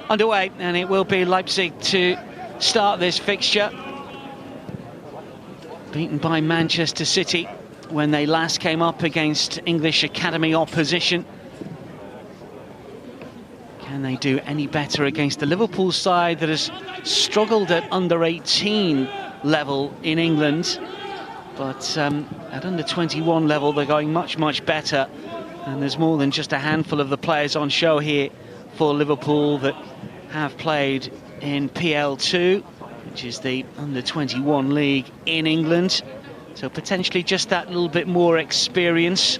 underway, and it will be Leipzig to start this fixture. Beaten by Manchester City when they last came up against English academy opposition. Can they do any better against the Liverpool side that has struggled at under-18 level in England? But at under-21 level, they're going much, much better. And there's more than just a handful of the players on show here for Liverpool that have played in PL2, which is the under-21 league in England. So potentially just that little bit more experience.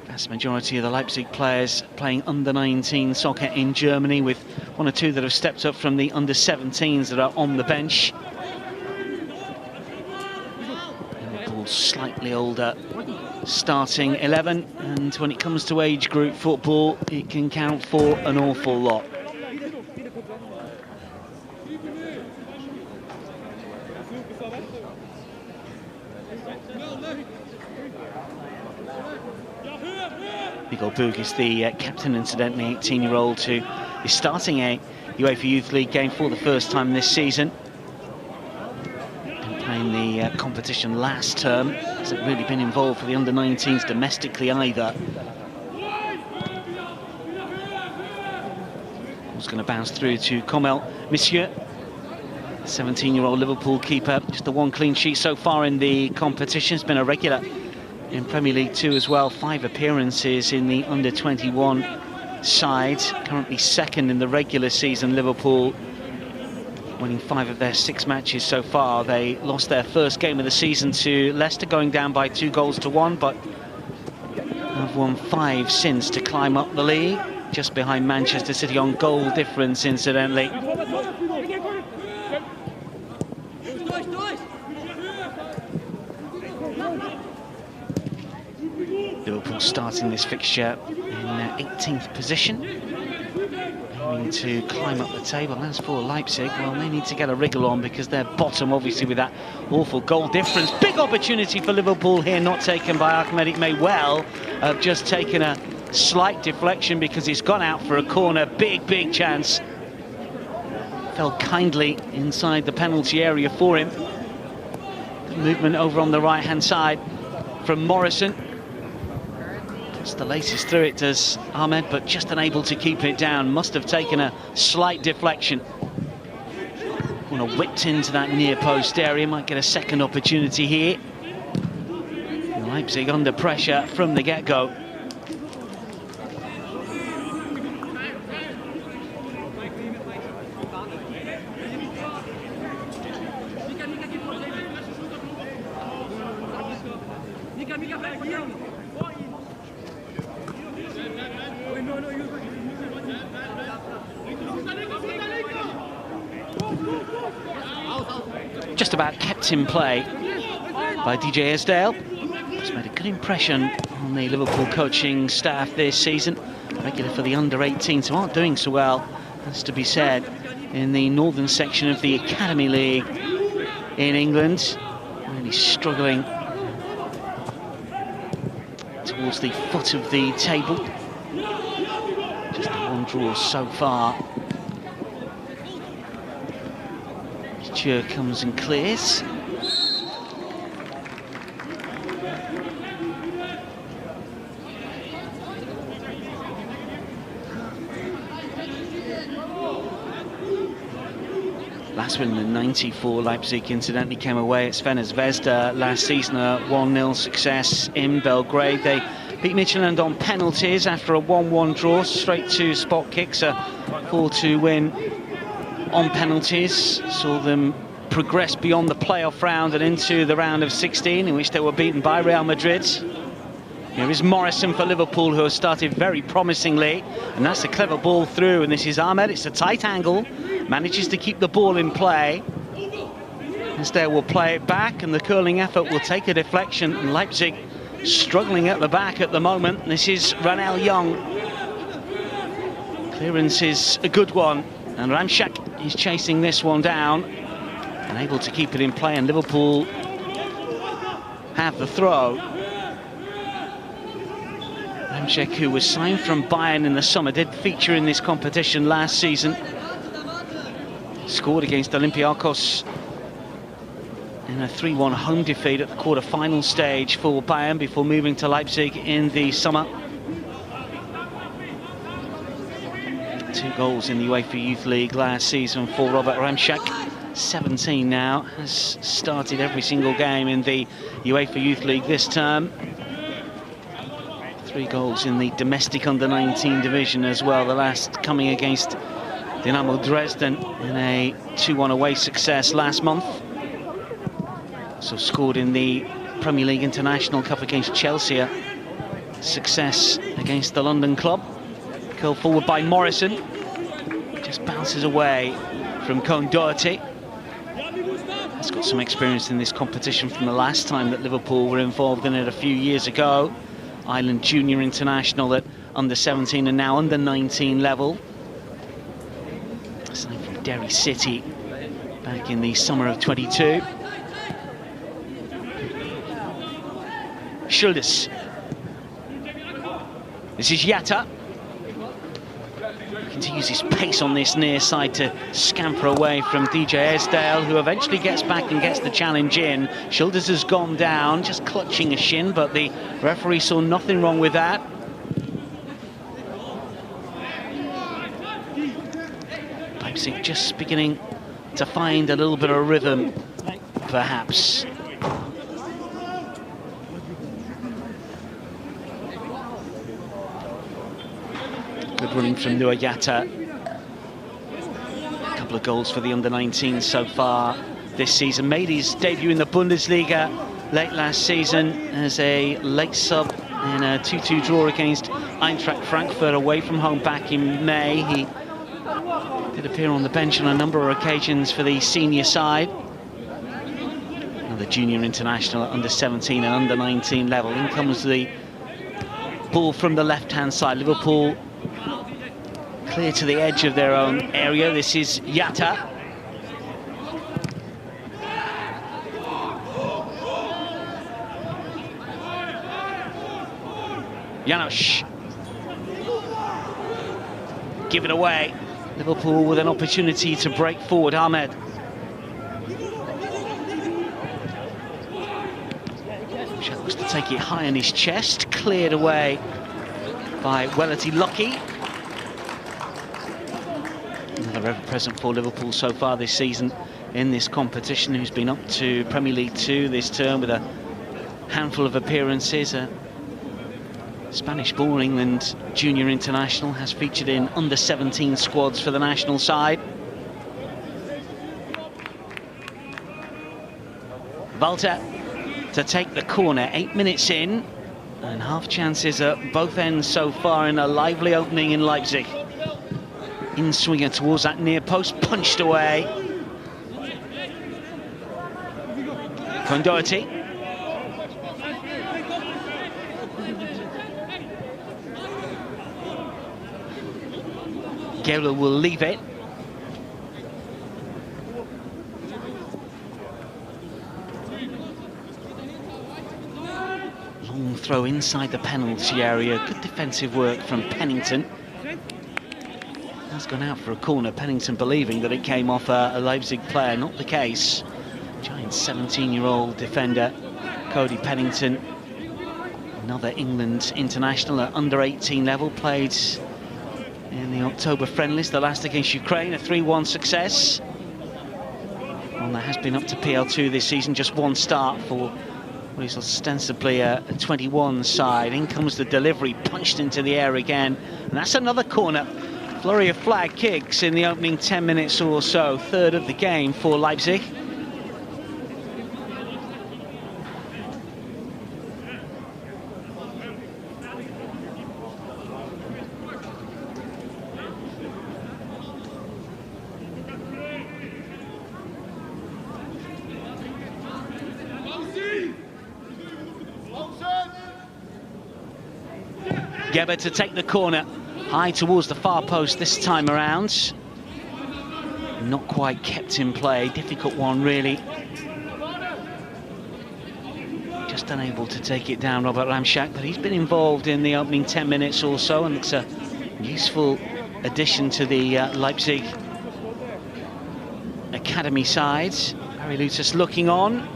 Vast majority of the Leipzig players playing under-19 soccer in Germany, with one or two that have stepped up from the under-17s that are on the bench. Liverpool's slightly older starting 11, and when it comes to age group football, it can count for an awful lot. Igor Bug is the captain, incidentally, 18-year-old who is starting a UEFA Youth League game for the first time this season. Been playing the competition last term, hasn't really been involved for the under-19s domestically either. Ball's going to bounce through to Comel Monsieur, 17-year-old Liverpool keeper. Just the one clean sheet so far in the competition. Has been a regular in Premier League 2 as well. 5 appearances in the under-21 side. Currently second in the regular season, Liverpool, winning 5 of their 6 matches so far. They lost their first game of the season to Leicester, going down by 2-1, but have won 5 since to climb up the league, just behind Manchester City on goal difference, incidentally. Liverpool starting this fixture in 18th position, aiming to climb up the table. As for Leipzig, well, they need to get a wriggle on because they're bottom, obviously, with that awful goal difference. Big opportunity for Liverpool here, not taken by Ahmed. It may well have just taken a slight deflection because he's gone out for a corner. Big chance. Fell kindly inside the penalty area for him. Good movement over on the right-hand side from Morrison. The latest through it does Ahmed, but just unable to keep it down. Must have taken a slight deflection. Corner whipped into that near post area. Might get a second opportunity here. Leipzig under pressure from the get-go. Just about kept in play by DJ Esdale. He's made a good impression on the Liverpool coaching staff this season. Regular for the under-18s, who aren't doing so well, has to be said, in the northern section of the Academy League in England. Really struggling towards the foot of the table. Just the one draw so far. Comes and clears. Last win in '94, Leipzig incidentally came away at Crvena Zvezda last season, a 1-0 success in Belgrade. They beat Midtjylland on penalties after a 1-1 draw, straight to spot kicks, a 4-2 win on penalties. Saw them progress beyond the playoff round and into the round of 16, in which they were beaten by Real Madrid. Here is Morrison for Liverpool, who has started very promisingly, and that's a clever ball through, and this is Ahmed. It's a tight angle, manages to keep the ball in play. Instead will play it back, and the curling effort will take a deflection, and Leipzig struggling at the back at the moment. This is Ranel Young. Clearance is a good one, and Ramshak is chasing this one down, unable to keep it in play, and Liverpool have the throw. Ramsek, who was signed from Bayern in the summer, did feature in this competition last season. Scored against Olympiacos in a 3-1 home defeat at the quarter-final stage for Bayern before moving to Leipzig in the summer. 2 goals in the UEFA Youth League last season for Robert Ramsek. 17 now, has started every single game in the UEFA Youth League this term. 3 goals in the domestic under-19 division as well, the last coming against Dynamo Dresden in a 2-1 away success last month. So scored in the Premier League International Cup against Chelsea, success against the London club. Curled forward by Morrison, just bounces away from Cone Doherty. He's got some experience in this competition from the last time that Liverpool were involved in it a few years ago. Ireland junior international at under-17 and now under-19 level. Signed from Derry City back in the summer of 22. Schuldes. This is Yatta. Looking to use his pace on this near side to scamper away from DJ Esdale, who eventually gets back and gets the challenge in. Schuldes has gone down, just clutching a shin, but the referee saw nothing wrong with that. Leipzig just beginning to find a little bit of rhythm, perhaps. Good running from Noah Yatta. A couple of goals for the under-19 so far this season. Made his debut in the Bundesliga late last season as a late sub in a 2-2 draw against Eintracht Frankfurt away from home back in May. He did appear on the bench on a number of occasions for the senior side. Another junior international at under-17 and under-19 level. In comes the ball from the left-hand side. Liverpool clear to the edge of their own area. This is Yatta. Janos. Give it away. Liverpool with an opportunity to break forward. Ahmed. Looks to take it high on his chest. Cleared away by Welity Lucky. Another ever-present for Liverpool so far this season in this competition, who's been up to Premier League 2 this term with a handful of appearances. A Spanish-born England junior international, has featured in under-17 squads for the national side. Walter to take the corner, 8 minutes in, and half chances at both ends so far in a lively opening in Leipzig. In swinger towards that near post, punched away. Cone Doherty. Gela will leave it. Long throw inside the penalty area. Good defensive work from Pennington. Has gone out for a corner. Pennington believing that it came off a Leipzig player. Not the case. Giant 17-year-old defender Cody Pennington, another England international at under-18 level, played in the October friendlies, the last against Ukraine, a 3-1 success. One that has been up to PL2 this season, just one start for what is ostensibly a 21 side. In comes the delivery, punched into the air again, and that's another corner. Flurry of flag kicks in the opening 10 minutes or so, third of the game for Leipzig. Geber to take the corner, high towards the far post this time around. Not quite kept in play, difficult one really. Just just unable to take it down, Robert Ramschak, but he's been involved in the opening 10 minutes or so and looks a useful addition to the Leipzig academy side. Harry Lutus looking on.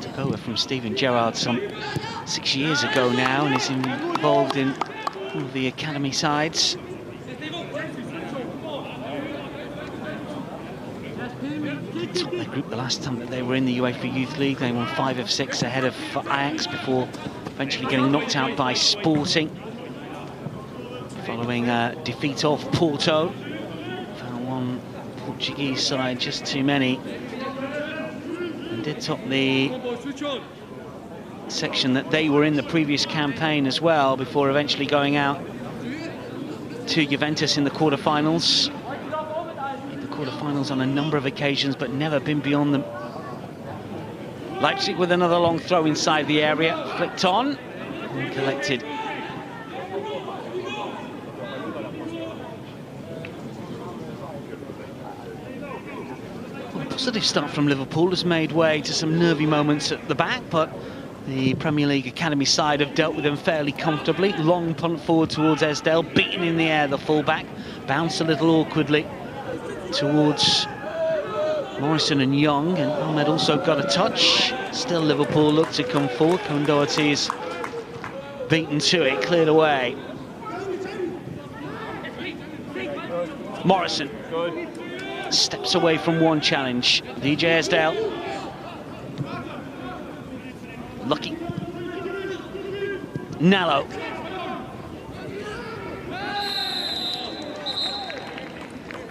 Took over from Steven Gerrard some 6 years ago now and is involved in all of the academy sides. They topped their group the last time that they were in the UEFA Youth League. They won 5 of 6 ahead of Ajax before eventually getting knocked out by Sporting following a defeat of Porto. Found one Portuguese side just too many, and did top the section that they were in the previous campaign as well, before eventually going out to Juventus in the quarterfinals. In the quarterfinals on a number of occasions, but never been beyond them. Leipzig with another long throw inside the area, flicked on and collected. Positive start from Liverpool has made way to some nervy moments at the back, but the Premier League academy side have dealt with them fairly comfortably. Long punt forward towards Esdale, beaten in the air, the fullback, bounced a little awkwardly towards Morrison and Young, and Ahmed also got a touch. Still Liverpool look to come forward. Doherty is beaten to it, cleared away. Morrison steps away from one challenge. DJ Esdale. Lucky. Nallo.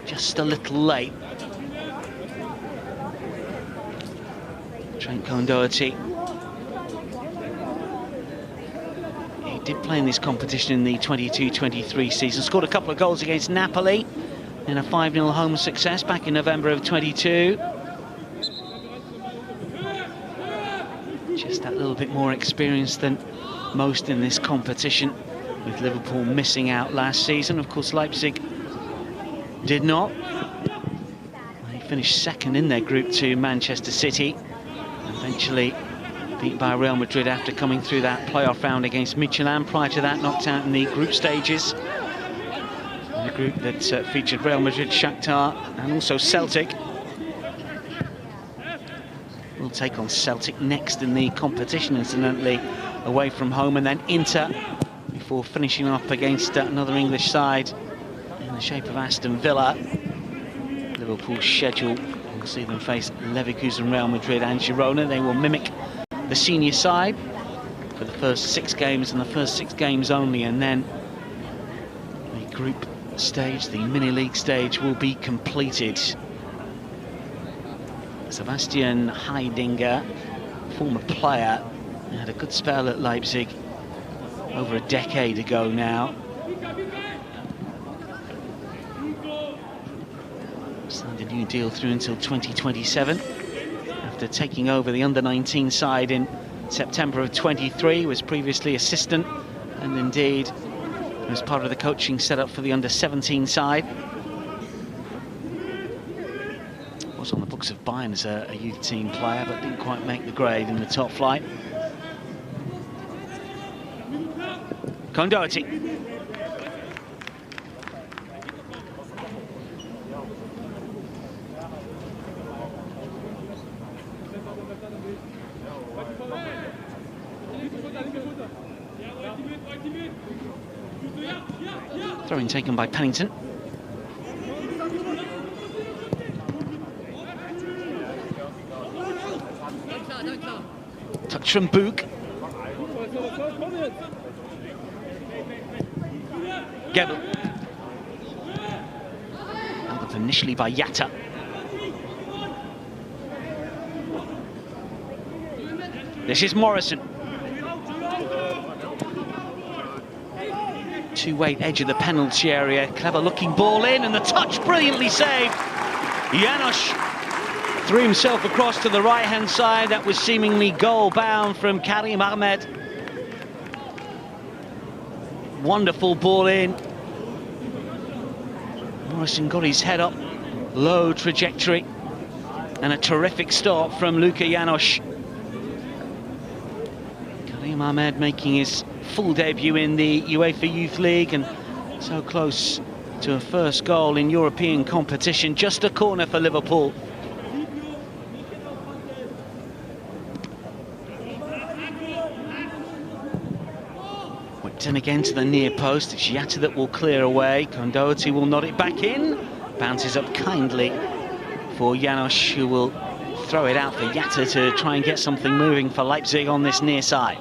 Just a little late. Trent Doherty. He did play in this competition in the 22-23 season. Scored a couple of goals against Napoli in a 5-0 home success back in November of 22. Just that little bit more experience than most in this competition, with Liverpool missing out last season. Of course, Leipzig did not. They finished second in their group to Manchester City, eventually beat by Real Madrid after coming through that playoff round against Midtjylland. Prior to that, knocked out in the group stages. The group that featured Real Madrid, Shakhtar and also Celtic. We'll take on Celtic next in the competition, incidentally, away from home, and then Inter before finishing up against another English side in the shape of Aston Villa. Liverpool's schedule will see them face Leverkusen, Real Madrid and Girona. They will mimic the senior side for the first 6 games and the first 6 games only, and then the group stage, the mini-league stage, will be completed. Sebastian Heidinger, former player, had a good spell at Leipzig over a decade ago now. Signed a new deal through until 2027 after taking over the under-19 side in September of 23. Was previously assistant and indeed was part of the coaching setup for the under-17 side. Was on the books of Bayern as a youth team player, but didn't quite make the grade in the top flight. Doherty. Throw-in taken by Pennington. Touch from Book. Gebel. Held up initially by Yatta. This is Morrison. Two-way edge of the penalty area. Clever looking ball in, and the touch brilliantly saved. Janosch threw himself across to the right-hand side. That was seemingly goal-bound from Karim Ahmed. Wonderful ball in. Morrison got his head up, low trajectory, and a terrific start from Luka Janosch. Liam Ahmed making his full debut in the UEFA Youth League and so close to a first goal in European competition. Just a corner for Liverpool. Whipped in again to the near post. It's Yatta that will clear away. Kondoati will nod it back in. Bounces up kindly for János, who will throw it out for Yatta to try and get something moving for Leipzig on this near side.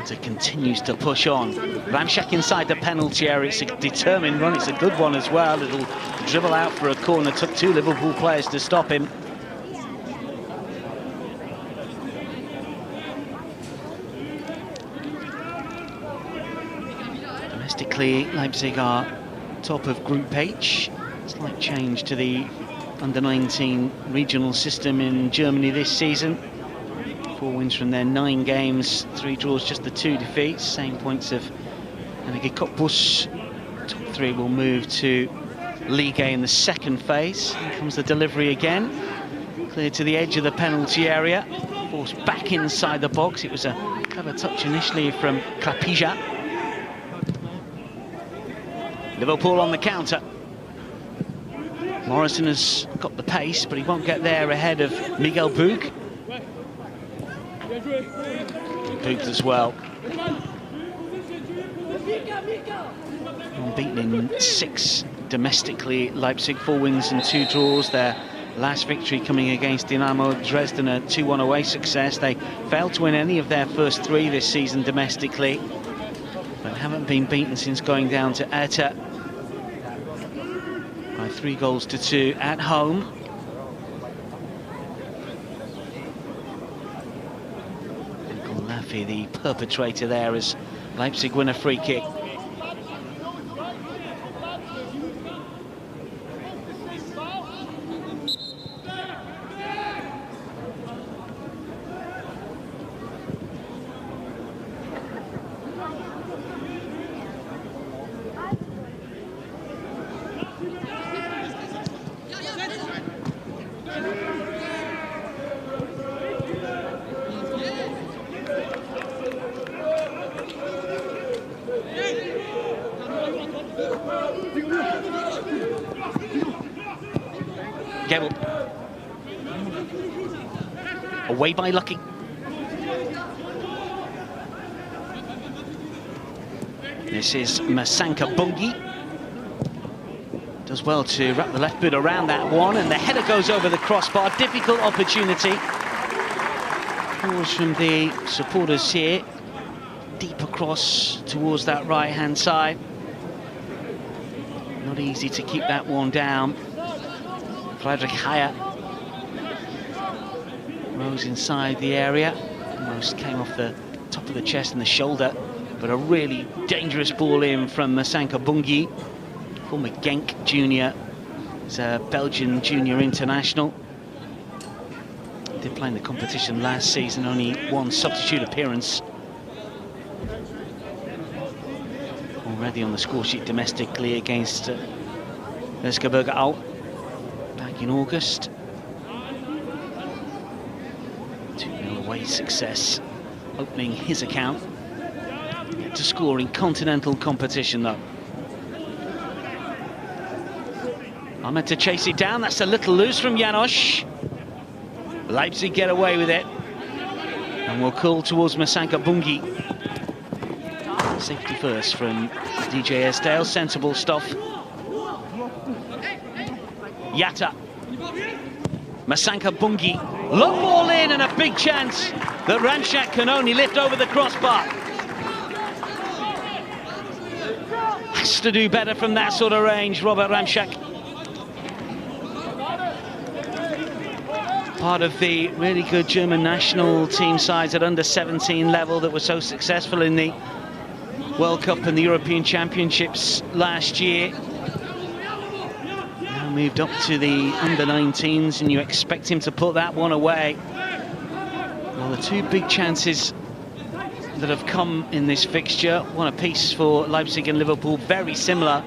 It continues to push on. Ramšak inside the penalty area. It's a determined run. It's a good one as well. It'll dribble out for a corner. Took two Liverpool players to stop him. Domestically, Leipzig are top of Group H. Slight change to the under-19 regional system in Germany this season. 4 wins from their 9 games, 3 draws, just the 2 defeats. Same points of Anegi Cottbus. Top 3 will move to Liga in the second phase. Here comes the delivery again. Cleared to the edge of the penalty area. Forced back inside the box. It was a clever touch initially from Klapija. Liverpool on the counter. Morrison has got the pace, but he won't get there ahead of Miguel Bug. Booth as well. Unbeaten in 6 domestically. Leipzig 4 wins and 2 draws. Their last victory coming against Dynamo Dresden, a 2-1 away success. They failed to win any of their first 3 this season domestically, but haven't been beaten since going down to Hertha by 3 goals to 2 at home. The perpetrator there as Leipzig win a free kick. Away by Lucky. This is Masanka Bungi. Does well to wrap the left boot around that one, and the header goes over the crossbar. Difficult opportunity. Pause from the supporters here. Deep across towards that right-hand side. Not easy to keep that one down. Friedrich Hayer rose inside the area, almost came off the top of the chest and the shoulder, but a really dangerous ball in from Masanka Bungi, former Genk junior. He's a Belgian junior international. Did play in the competition last season, only 1 substitute appearance. Already on the score sheet domestically against Erzgebirge Aue back in August. 2-0 away success, opening his account. Yet to score in continental competition though. Ahmed to chase it down, that's a little loose from János. Leipzig get away with it. And we'll call towards Masanka Bungi. Safety first from DJ Esdale, sensible stuff. Yatta. Masanka Bungi. Low ball in and a big chance that Ramšak can only lift over the crossbar. Has to do better from that sort of range, Robert Ramšak. Part of the really good German national team sides at under-17 level that were so successful in the World Cup and the European Championships last year. Now moved up to the under-19s, and you expect him to put that one away. Well, the 2 big chances that have come in this fixture, one apiece for Leipzig and Liverpool, very similar.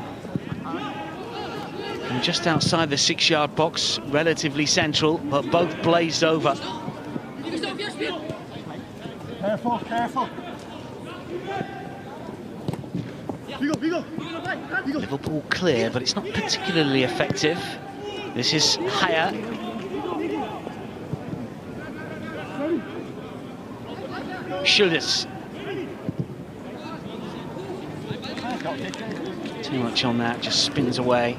From just outside the 6-yard box, relatively central, but both blazed over. Careful, careful. Liverpool clear, but it's not particularly effective. This is higher. Schilders. Too much on that, just spins away.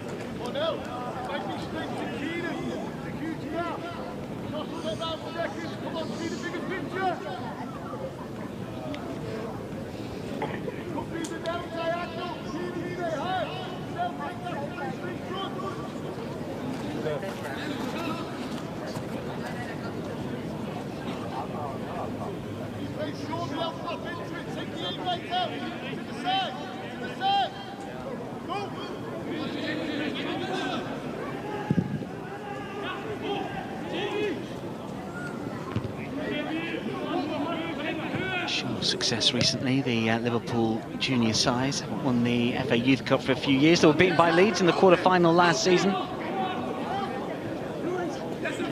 Success recently, the Liverpool junior sides haven't won the FA Youth Cup for a few years. They were beaten by Leeds in the quarter-final last season.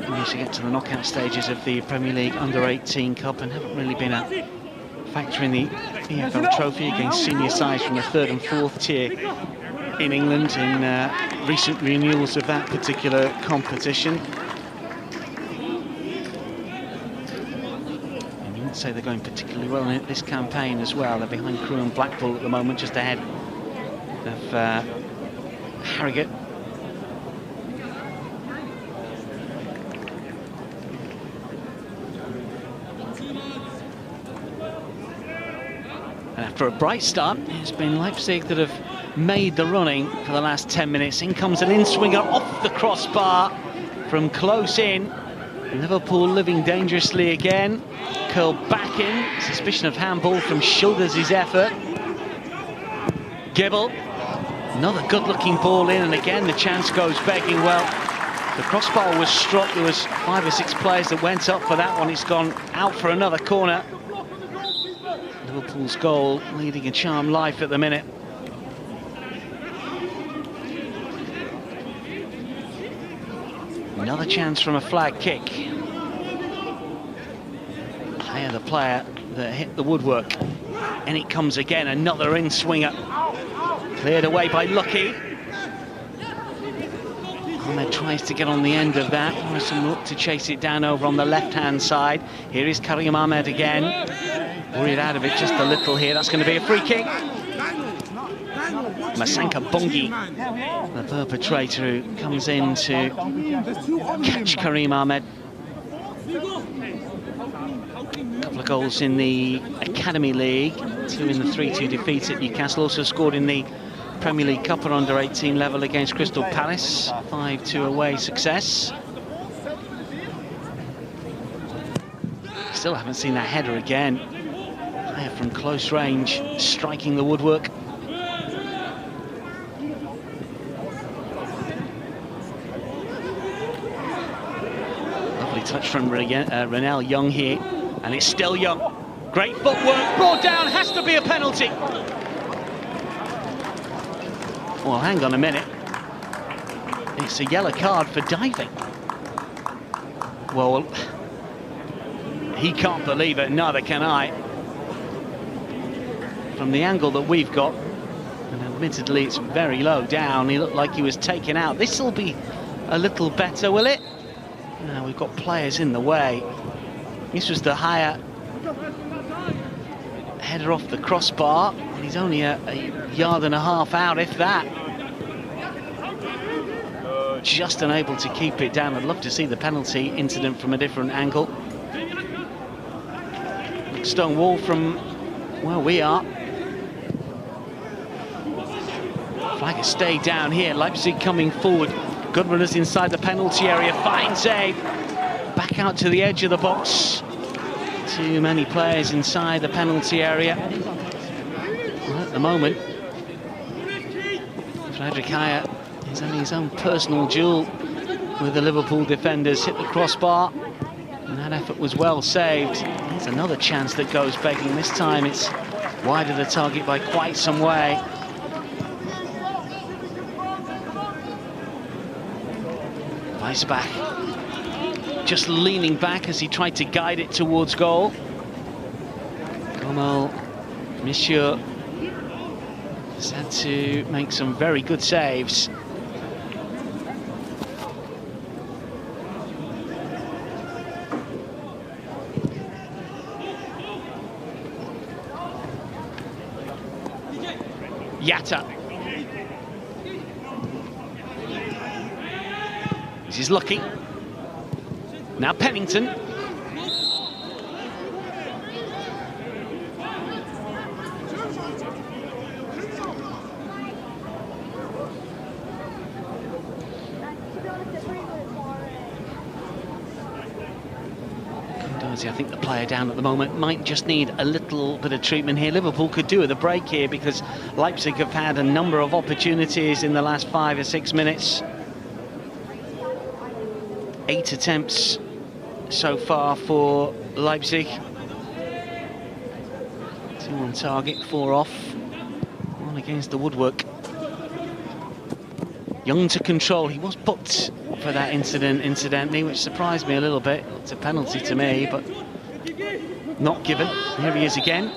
Managed to get to the knockout stages of the Premier League Under-18 Cup and haven't really been a factor in the EFL Trophy against senior sides from the 3rd and 4th tier in England in recent renewals of that particular competition. Say they're going particularly well in this campaign as well. They're behind Crewe and Blackpool at the moment, just ahead of Harrogate. And after a bright start, it's been Leipzig that have made the running for the last 10 minutes. In comes an in-swinger off the crossbar from close in. Liverpool living dangerously again. Curled back in. Suspicion of handball from Schilders' effort. Gibble. Another good-looking ball in, and again the chance goes begging. Well, the crossbar was struck. There was 5 or 6 players that went up for that one. It's gone out for another corner. Liverpool's goal leading a charmed life at the minute. Another chance from a flag kick. Higher the player that hit the woodwork. And it comes again, another in-swinger. Cleared away by Lucky. Ahmed tries to get on the end of that. Morrison look to chase it down over on the left-hand side. Here is Karim Ahmed again. Worried out of it just a little here. That's going to be a free kick. Masanka Bungi, the perpetrator who comes in to catch Karim Ahmed. A couple of goals in the Academy League, 2 in the 3-2 defeat at Newcastle. Also scored in the Premier League Cup at under-18 level against Crystal Palace. 5-2 away success. Still haven't seen that header again. Player from close range, striking the woodwork. Touch from Renell Young here, and it's still Young. Great footwork, brought down, has to be a penalty. Well, hang on a minute. It's a yellow card for diving. Well, he can't believe it, neither can I. From the angle that we've got, and admittedly it's very low down, he looked like he was taken out. This'll be a little better, will it? Now we've got players in the way. This was the higher header off the crossbar, and he's only a yard and a half out, if that. Just unable to keep it down. I'd love to see the penalty incident from a different angle. Stone wall from where we are. Flag has stayed down here. Leipzig coming forward. Good runners inside the penalty area. Fine save. Back out to the edge of the box. Too many players inside the penalty area. Well, at the moment, Frederick Haya is having his own personal duel with the Liverpool defenders. Hit the crossbar, and that effort was well saved. There's another chance that goes begging. This time it's wide of the target by quite some way. Weisbach just leaning back as he tried to guide it towards goal. Kamal Monsieur has had to make some very good saves. Yatta. This is lucky. Now Pennington. I think the player down at the moment might just need a little bit of treatment here. Liverpool could do with a break here because Leipzig have had a number of opportunities in the last 5 or 6 minutes. 8 attempts so far for Leipzig. 2 on target, 4 off. 1 against the woodwork. Young to control. He was booked for that incident, incidentally, which surprised me a little bit. It's a penalty to me, but not given. Here he is again.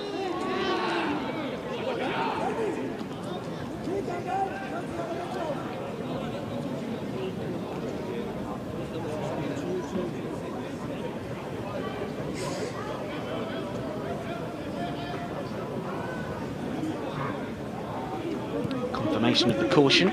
Confirmation of the caution.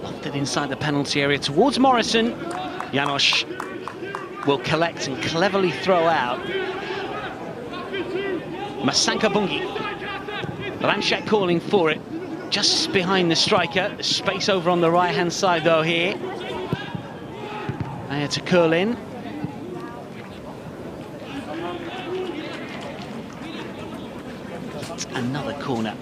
Lofted inside the penalty area towards Morrison. Janosch will collect and cleverly throw out. Masanka Bungi. Ranchak calling for it. Just behind the striker. The space over on the right-hand side, though, here. There to curl in. Another corner.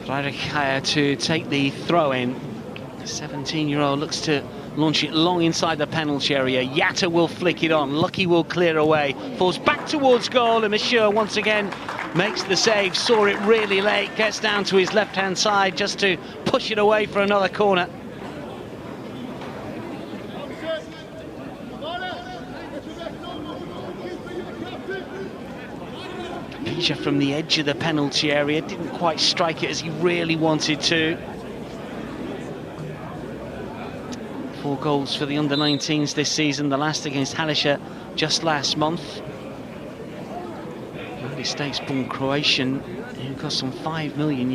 Freirich to take the throw in. The 17-year-old looks to launch it long inside the penalty area. Yatta will flick it on. Lucky will clear away. Falls back towards goal, and Monsieur once again makes the save. Saw it really late. Gets down to his left-hand side just to push it away for another corner. Picture from the edge of the penalty area. Didn't quite strike it as he really wanted to. 4 goals for the under-19s this season, the last against Halisha just last month. United States-born Croatian who cost some €5 million,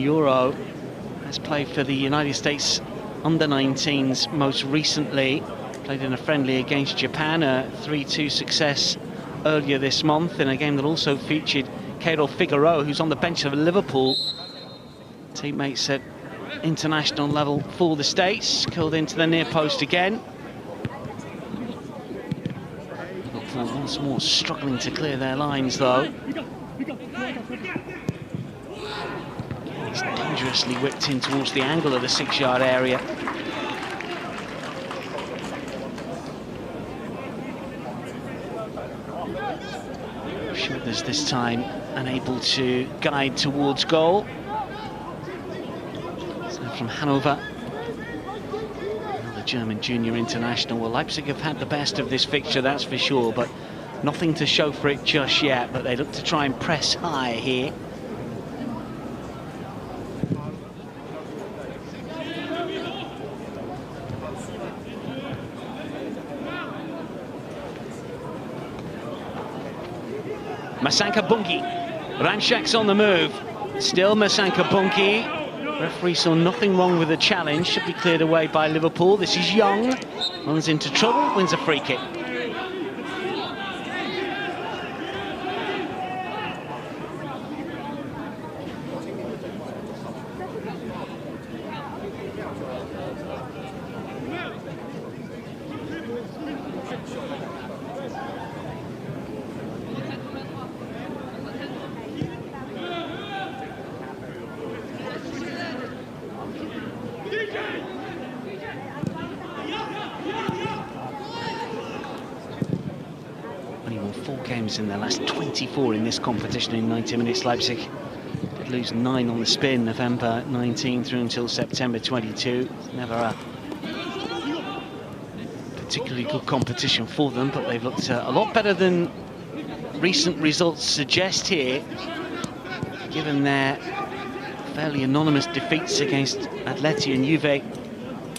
has played for the United States under-19s most recently. Played in a friendly against Japan, a 3-2 success earlier this month in a game that also featured Keiro Figueroa, who's on the bench of Liverpool. Teammates at international level for the States. Curled into the near post again. Liverpool once more struggling to clear their lines, though. He's dangerously whipped in towards the angle of the 6-yard area. Shoulders this time unable to guide towards goal. So from Hanover, another German junior international. Well, Leipzig have had the best of this fixture, that's for sure, but nothing to show for it just yet. But they look to try and press high here. Masanka Bungi. Ranchak's on the move. Still Masanka Bungi. Referee saw nothing wrong with the challenge. Should be cleared away by Liverpool. This is Young. Runs into trouble. Wins a free kick. 4 games in their last 24 in this competition in 90 minutes. Leipzig did lose 9 on the spin, November 19 through until September 22. It's never a particularly good competition for them, but they've looked a lot better than recent results suggest here, given their fairly anonymous defeats against Atleti and Juve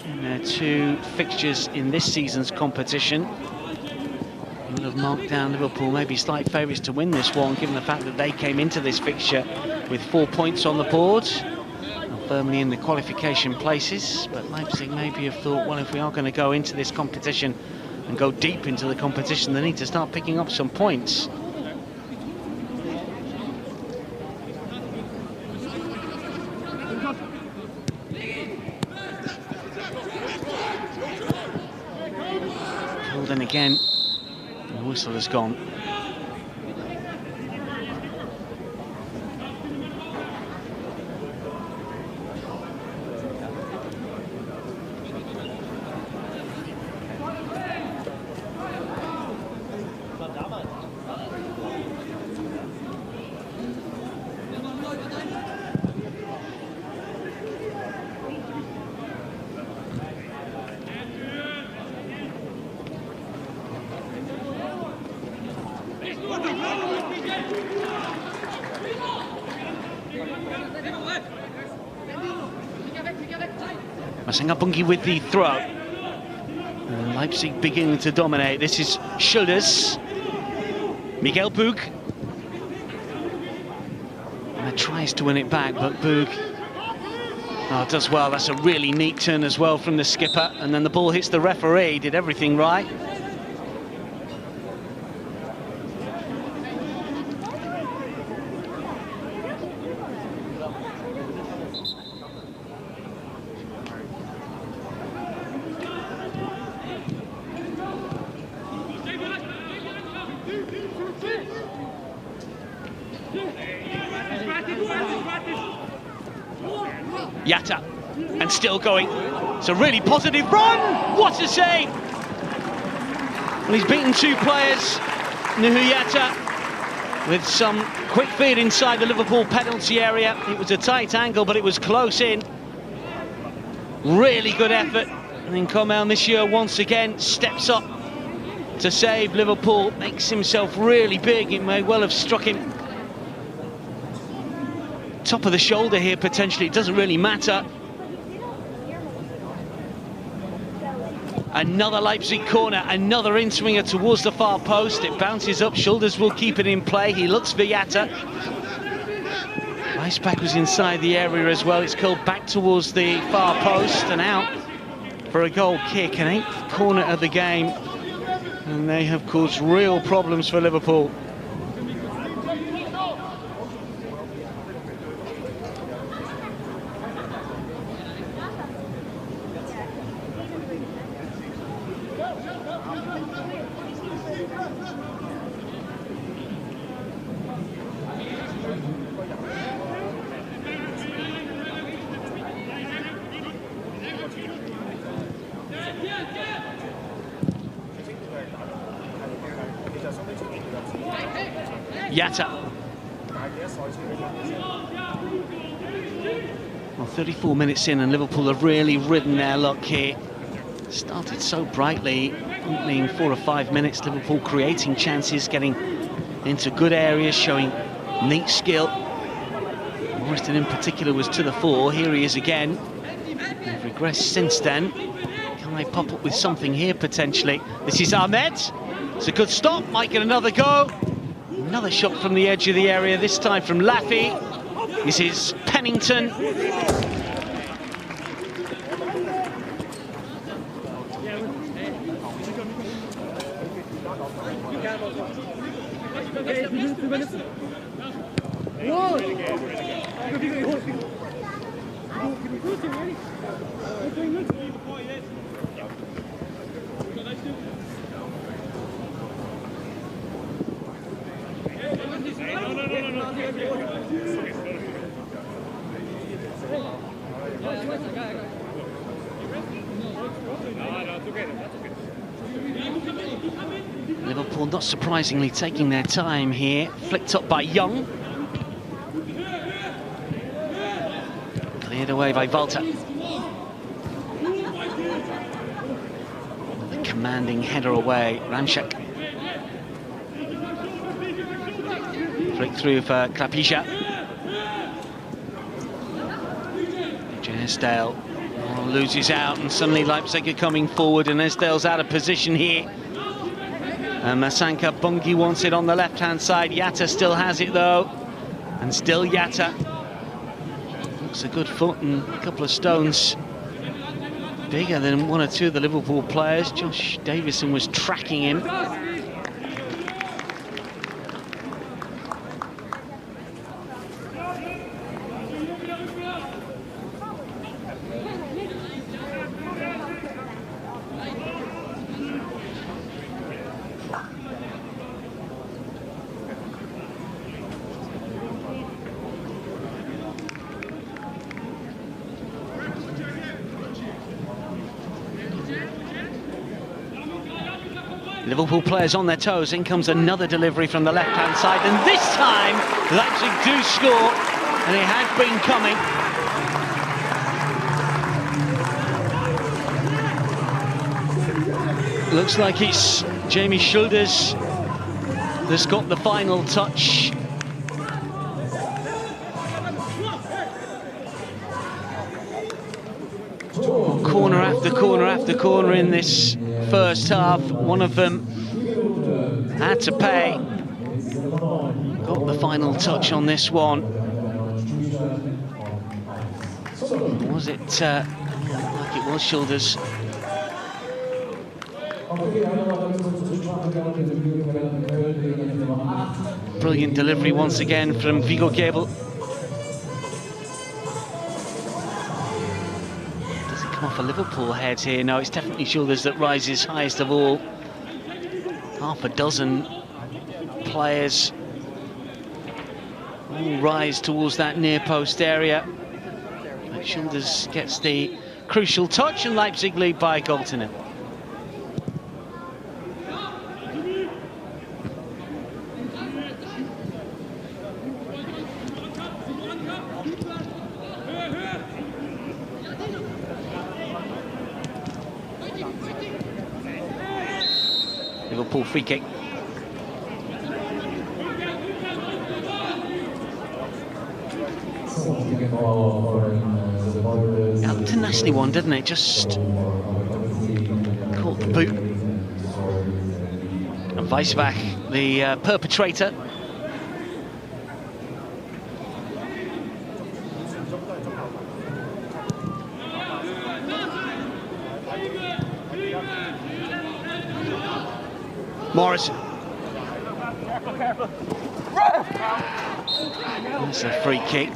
in their 2 fixtures in this season's competition. You would have marked down Liverpool maybe slight favourites to win this one, given the fact that they came into this fixture with 4 points on the board, firmly in the qualification places. But Leipzig maybe have thought, well, if we are going to go into this competition and go deep into the competition, they need to start picking up some points. Pulled in again, and the whistle has gone. Bungi with the throw. And Leipzig beginning to dominate. This is Schilders. Miguel Boog. And tries to win it back, but Boog does well. That's a really neat turn as well from the skipper. And then the ball hits the referee. Did everything right. Yatta, and still going. It's a really positive run. What a save! Well, he's beaten 2 players, Nuhu Yatta, with some quick feed inside the Liverpool penalty area. It was a tight angle, but it was close in. Really good effort. And then Comel this year once again steps up to save Liverpool. Makes himself really big. It may well have struck him top of the shoulder here, potentially. It doesn't really matter. Another Leipzig corner, another in-swinger towards the far post. It bounces up, Schilders will keep it in play. He looks for Yatta. Iceback was inside the area as well. It's curled back towards the far post and out for a goal kick. An 8th corner of the game, and they have caused real problems for Liverpool. Yatta. Well, 34 minutes in and Liverpool have really ridden their luck here. Started so brightly, only in 4 or 5 minutes, Liverpool creating chances, getting into good areas, showing neat skill. Morrison in particular was to the fore. Here he is again. They've regressed since then. Can they pop up with something here potentially? This is Ahmed. It's a good stop, might get another go. Another shot from the edge of the area, this time from Laffy. This is Pennington. Liverpool, not surprisingly, taking their time here. Flicked up by Young. Cleared away by Walter. The commanding header away, Ramczak. Flick through for Klapisha. Esdale loses out, and suddenly Leipzig are coming forward, and Esdale's out of position here. And Masanka Bungi wants it on the left-hand side. Yatta still has it though, and still Yatta. Looks a good foot and a couple of stones bigger than one or two of the Liverpool players. Josh Davison was tracking him. Liverpool players on their toes. In comes another delivery from the left-hand side, and this time Leipzig do score, and it had been coming. Looks like it's Jamie Schulders that's got the final touch. Corner after corner after corner in this first half. One of them had to pay. Got the final touch on this one. Was it like it was Schulders? Brilliant delivery once again from Vigo Gable. Off a Liverpool head here. No, it's definitely Schulders that rises highest of all. Half a dozen players all rise towards that near post area. But Schulders gets the crucial touch, and Leipzig lead by a goal to nil. Liverpool free kick. That looked a nasty one, didn't it? Just caught the boot. And Weissbach, the perpetrator. Morrison. That's a free kick.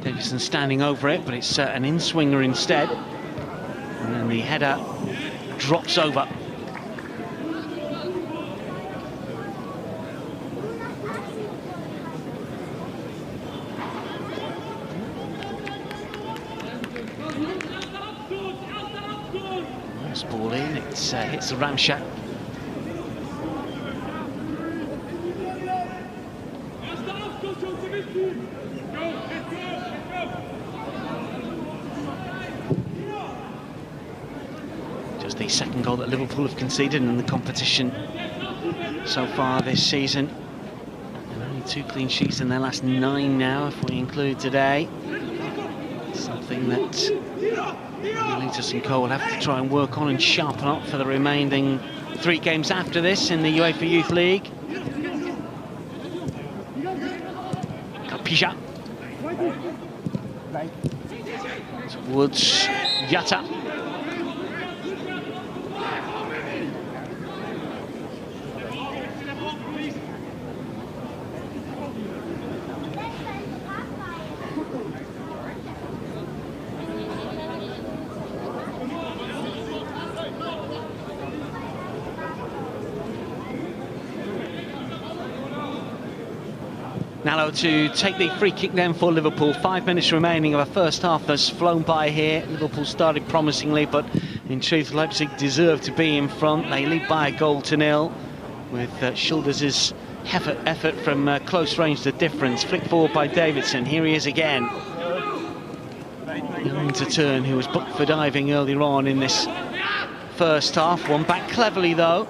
Davison standing over it, but it's an in-swinger instead. And then the header drops over. Nice ball in, it hits the Ramczak. Just the second goal that Liverpool have conceded in the competition so far this season. And only 2 clean sheets in their last 9 now, if we include today. Something that Litas and Co will have to try and work on and sharpen up for the remaining 3 games after this in the UEFA Youth League. Pija. towards Yatta. Nallo to take the free kick then for Liverpool. 5 minutes remaining of a first half that's flown by here. Liverpool started promisingly, but in truth, Leipzig deserved to be in front. They lead by a 1-0 with Schulder's effort from close range, the difference. Flick forward by Davidson. Here he is again. Young to turn, who was booked for diving earlier on in this first half. One back cleverly though.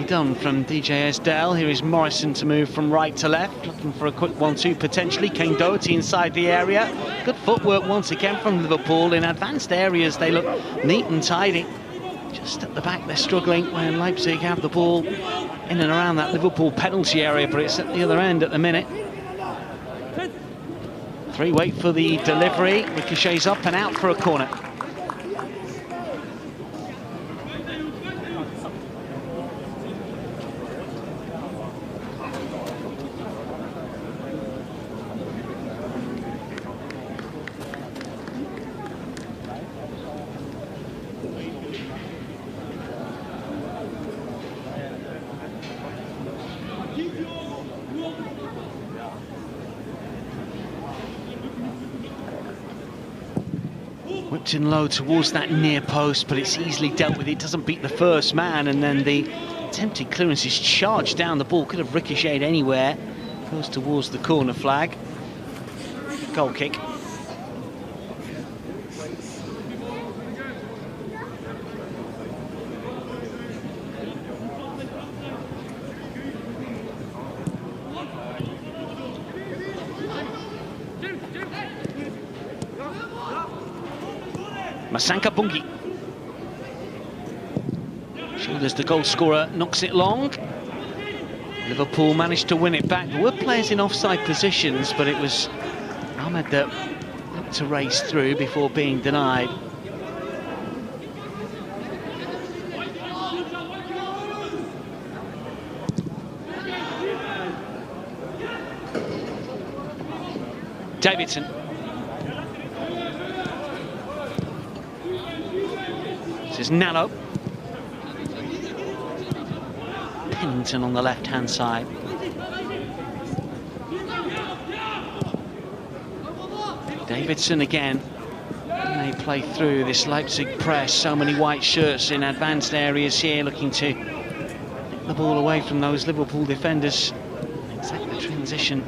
Done from DJ Esdale. Here is Morrison to move from right to left, looking for a quick 1-2 potentially. Kane Doherty inside the area. Good footwork once again from Liverpool. In advanced areas they look neat and tidy. Just at the back they're struggling when Leipzig have the ball in and around that Liverpool penalty area, but it's at the other end at the minute. 3 wait for the delivery. Ricochets up and out for a corner. Whipped in low towards that near post, but it's easily dealt with. It doesn't beat the first man, and then the attempted clearance is charged down. The ball could have ricocheted anywhere. Goes towards the corner flag. Goal kick. Masanka Bungi. Shoulders the goal scorer, knocks it long. Liverpool managed to win it back. There were players in offside positions, but it was Ahmed that looked to race through before being denied. Davidson. This is Nallo. Pennington on the left-hand side. Davidson again. They play through this Leipzig press. So many white shirts in advanced areas here, looking to get the ball away from those Liverpool defenders. Exact the transition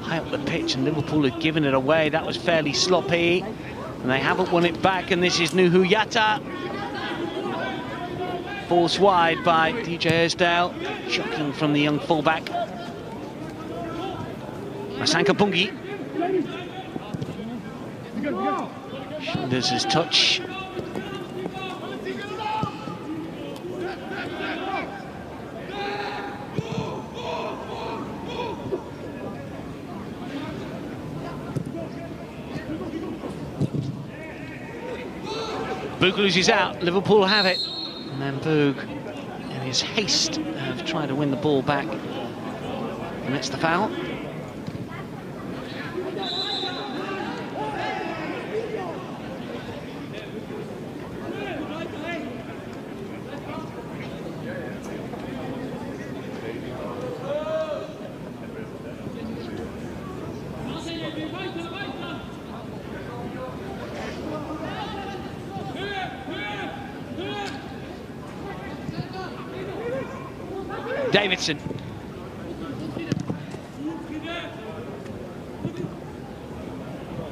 high up the pitch, and Liverpool had given it away. That was fairly sloppy, and they haven't won it back. And this is Nuhu Yatta. Forced wide by DJ Esdale. Shocking from the young fullback. Masanka Bungi. Shoulders his touch. Boog loses out. Liverpool have it. And then Boog, in his haste of trying to win the ball back, commits the foul. Davidson.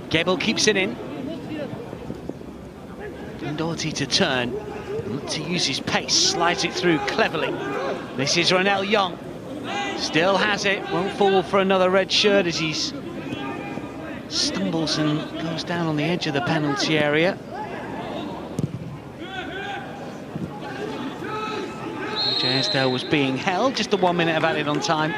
Gable keeps it in. Doherty to turn. Look to use his pace. Slides it through cleverly. This is Ronell Young. Still has it. Won't fall for another red shirt as he stumbles and goes down on the edge of the penalty area. Esdale was being held, just the 1 minute of added on time.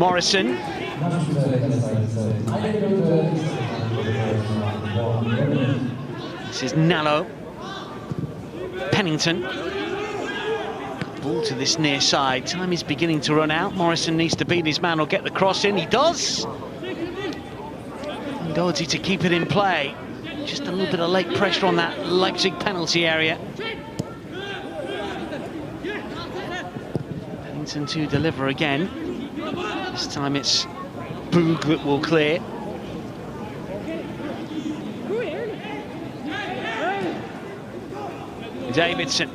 Morrison. This is Nallo. Pennington. Ball to this near side. Time is beginning to run out. Morrison needs to beat his man or get the cross in. He does. And Doherty to keep it in play. Just a little bit of late pressure on that Leipzig penalty area. Pennington to deliver again. This time it's Boog that will clear. Davidson.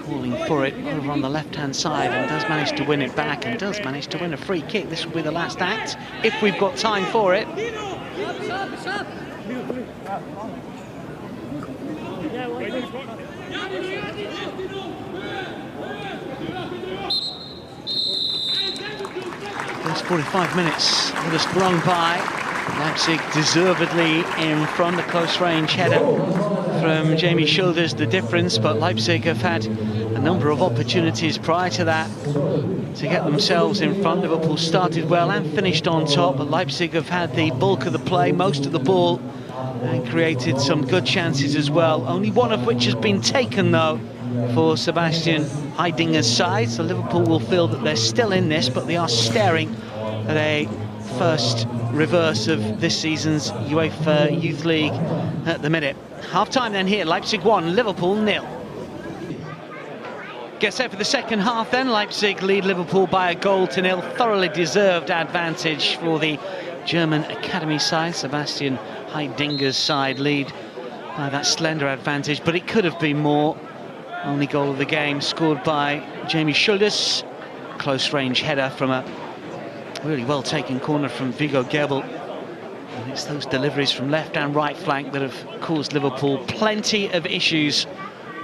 Calling for it over on the left-hand side, and does manage to win it back, and does manage to win a free kick. This will be the last act, if we've got time for it. First 45 minutes would have sprung by. Leipzig deservedly in front. A close-range header from Jamie Schulders, the difference, but Leipzig have had a number of opportunities prior to that to get themselves in front. Liverpool started well and finished on top, but Leipzig have had the bulk of the play, most of the ball, and created some good chances as well. Only one of which has been taken, though, for Sebastian Heidinger's side. So Liverpool will feel that they're still in this, but they are staring at a first reverse of this season's UEFA Youth League at the minute. Half-time then here, Leipzig 1, Liverpool 0. Get set for the second half then. Leipzig lead Liverpool by 1-0. Thoroughly deserved advantage for the German academy side. Sebastian Heidinger's side lead by that slender advantage, but it could have been more. Only goal of the game scored by Jamie Schulders. Close-range header from a really well-taken corner from Viggo Gebel. And it's those deliveries from left and right flank that have caused Liverpool plenty of issues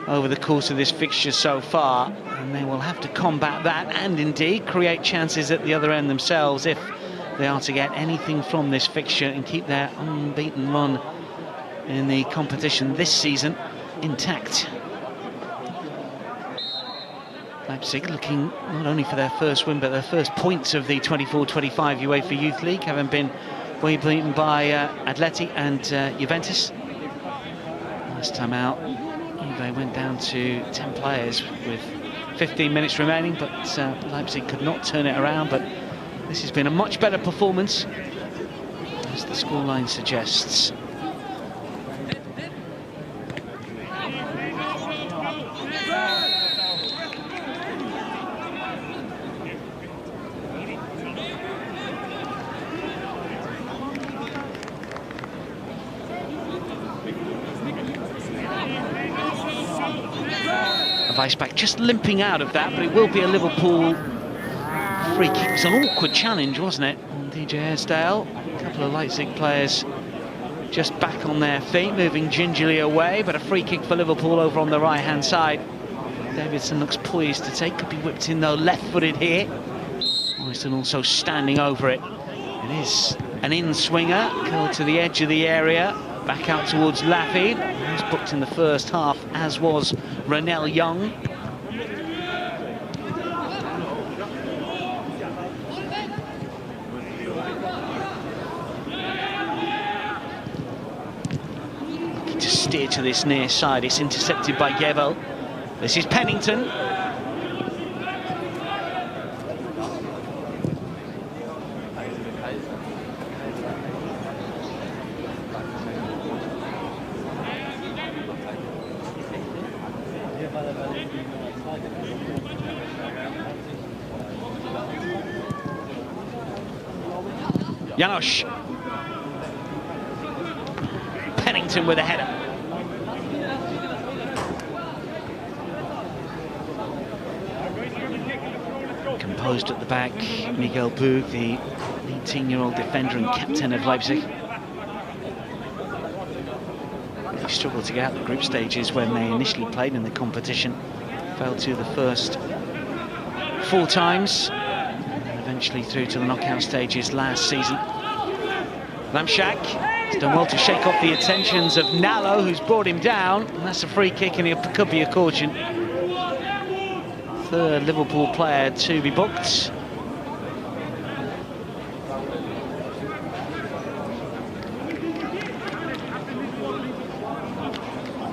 over the course of this fixture so far. And they will have to combat that and indeed create chances at the other end themselves if they are to get anything from this fixture and keep their unbeaten run in the competition this season intact. Leipzig looking not only for their first win, but their first points of the 24-25 UEFA Youth League, having been way beaten by Atleti and Juventus. Last time out, Juve went down to 10 players with 15 minutes remaining, but Leipzig could not turn it around. But this has been a much better performance, as the scoreline suggests. Back just limping out of that, but it will be a Liverpool free kick. It was an awkward challenge, wasn't it? And DJ Airsdale, a couple of Leipzig players just back on their feet, moving gingerly away, but a free kick for Liverpool over on the right-hand side. Davidson looks poised to take, could be whipped in though, left-footed here. Morrison also standing over it. It is an in-swinger, curled to the edge of the area, back out towards Laffy. He was booked in the first half, as was Ronell Young. Looking to steer to this near side. It's intercepted by Gebel. This is Pennington. Janosch. Pennington with a header. Composed at the back, Miguel Boog, the 18-year-old defender and captain of Leipzig. They struggled to get out the group stages when they initially played in the competition. Failed to the first 4 times. Eventually through to the knockout stages last season. Lamshak has done well to shake off the attentions of Nallo, who's brought him down. And that's a free kick, and it could be a caution. third Liverpool player to be booked.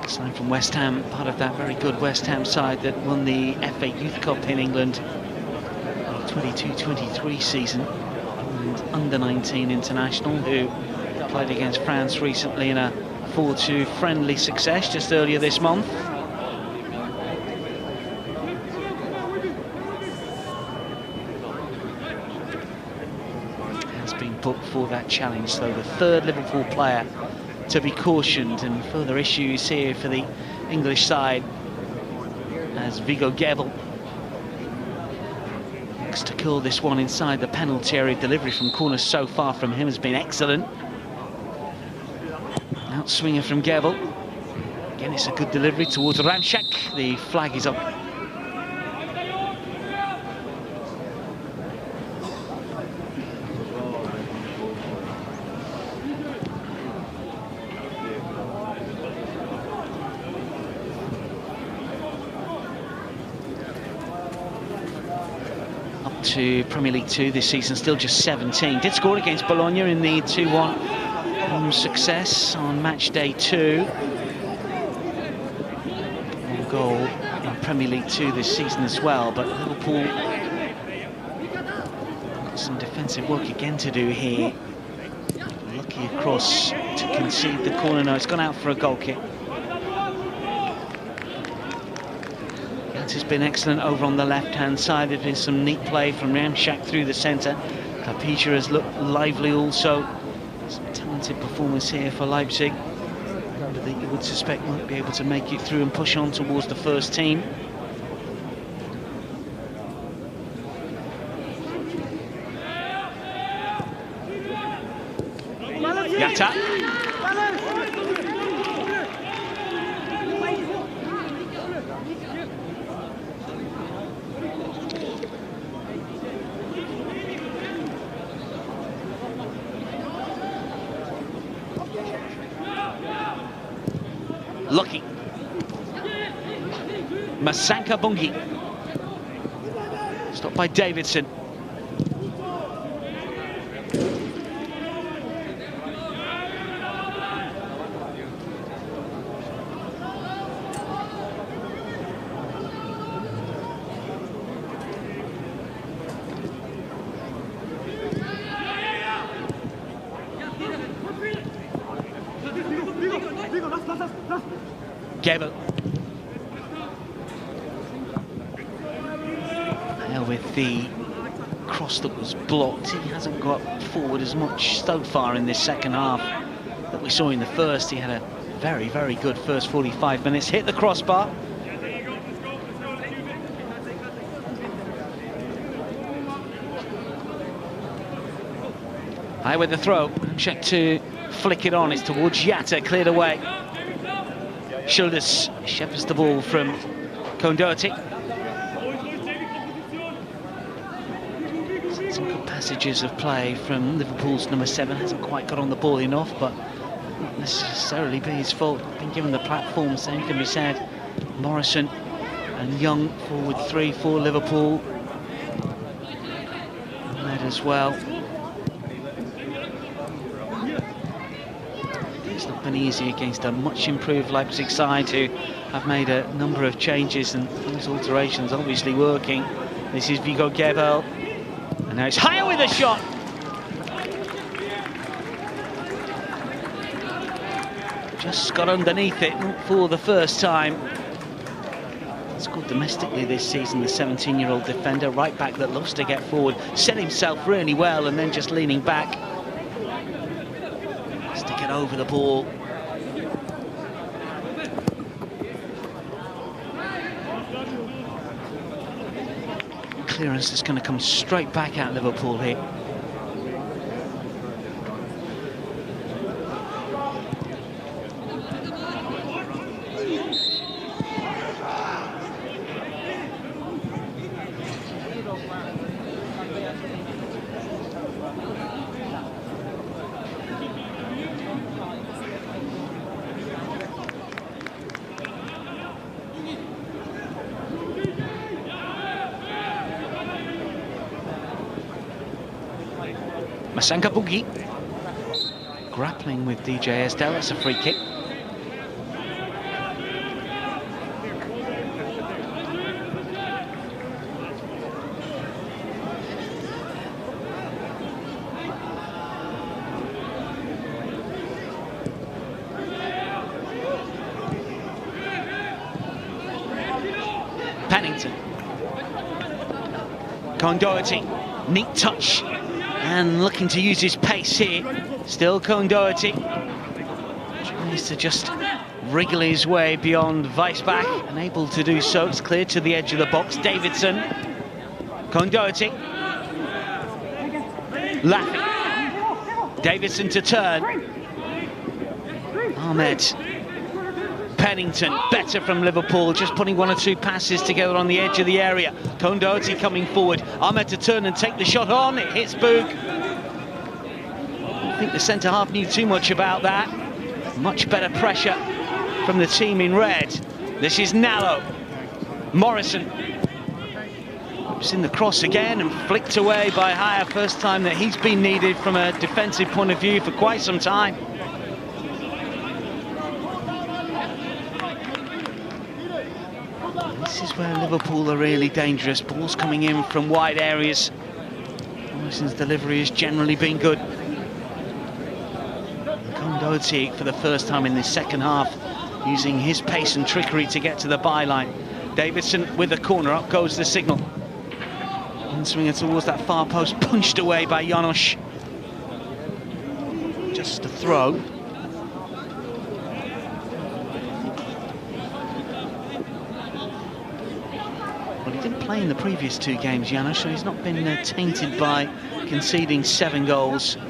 Signed from West Ham, part of that very good West Ham side that won the FA Youth Cup in England 22-23 season, and under-19 international, who played against France recently in a 4-2 friendly success just earlier this month. Has been booked for that challenge, so the third Liverpool player to be cautioned, and further issues here for the English side as Vigo Gebel looks to kill this one inside the penalty area. Delivery from corner so far from him has been excellent. Outswinger from Gebel. Again, it's a good delivery towards Ramczak. The flag is up. To Premier League 2 this season, still just 17. Did score against Bologna in the 2-1 success on match day 2. One goal in Premier League 2 this season as well, but Liverpool got some defensive work again to do here. Lucky across to concede the corner. No, it's gone out for a goal kick. Has been excellent over on the left-hand side. There's been some neat play from Ramczak through the centre. Kapija has looked lively also. Some talented performance here for Leipzig, that you would suspect might be able to make it through and push on towards the first team. Yatta. Lucky. Masanka Bungi. Stopped by Davidson. Gebel. Now with the cross that was blocked, he hasn't got forward as much so far in this second half that we saw in the first. He had a very, very good first 45 minutes. Hit the crossbar. High with the throw. Check to flick it on. It's towards Yatta. Cleared away. Shoulders shepherds the ball from Kondotti. Some good passages of play from Liverpool's number 7. Hasn't quite got on the ball enough, but not necessarily be his fault. Been given the platform, same can be said. Morrison and Young forward 3 for Liverpool. Led as well. It's not been easy against a much improved Leipzig side who have made a number of changes, and those alterations obviously working. This is Vigo Gebel, and now it's higher with a shot. Just got underneath it, not for the first time. Scored domestically this season, the 17-year-old defender, right back that loves to get forward, set himself really well, and then just leaning back. To get over the ball. Clearance is going to come straight back at Liverpool here. Masanka Boogie. Grappling with DJ Estelle, that's a free kick. Pennington. Cohen Doherty, neat touch, and looking to use his pace here. Still Cohen Doherty. Tries to just wriggle his way beyond Weisbach, unable to do so. It's cleared to the edge of the box. Davidson. Cohen Doherty. Laughing. Davidson to turn. Ahmed. Pennington, better from Liverpool, just putting one or two passes together on the edge of the area. Cohen Doherty coming forward. Ahmed to turn and take the shot on. It hits Boog. I think the centre-half knew too much about that. Much better pressure from the team in red. This is Nallo. Morrison. It's in the cross again and flicked away by Haya. First time that he's been needed from a defensive point of view for quite some time. This is where Liverpool are really dangerous. Balls coming in from wide areas. Morrison's delivery has generally been good. Cohen Doherty for the first time in this second half, using his pace and trickery to get to the byline. Davidson with the corner, up goes the signal. Swinger towards that far post, punched away by Janos. Just a throw. Well, he didn't play in the previous two games, Janos, so he's not been tainted by conceding 7 goals in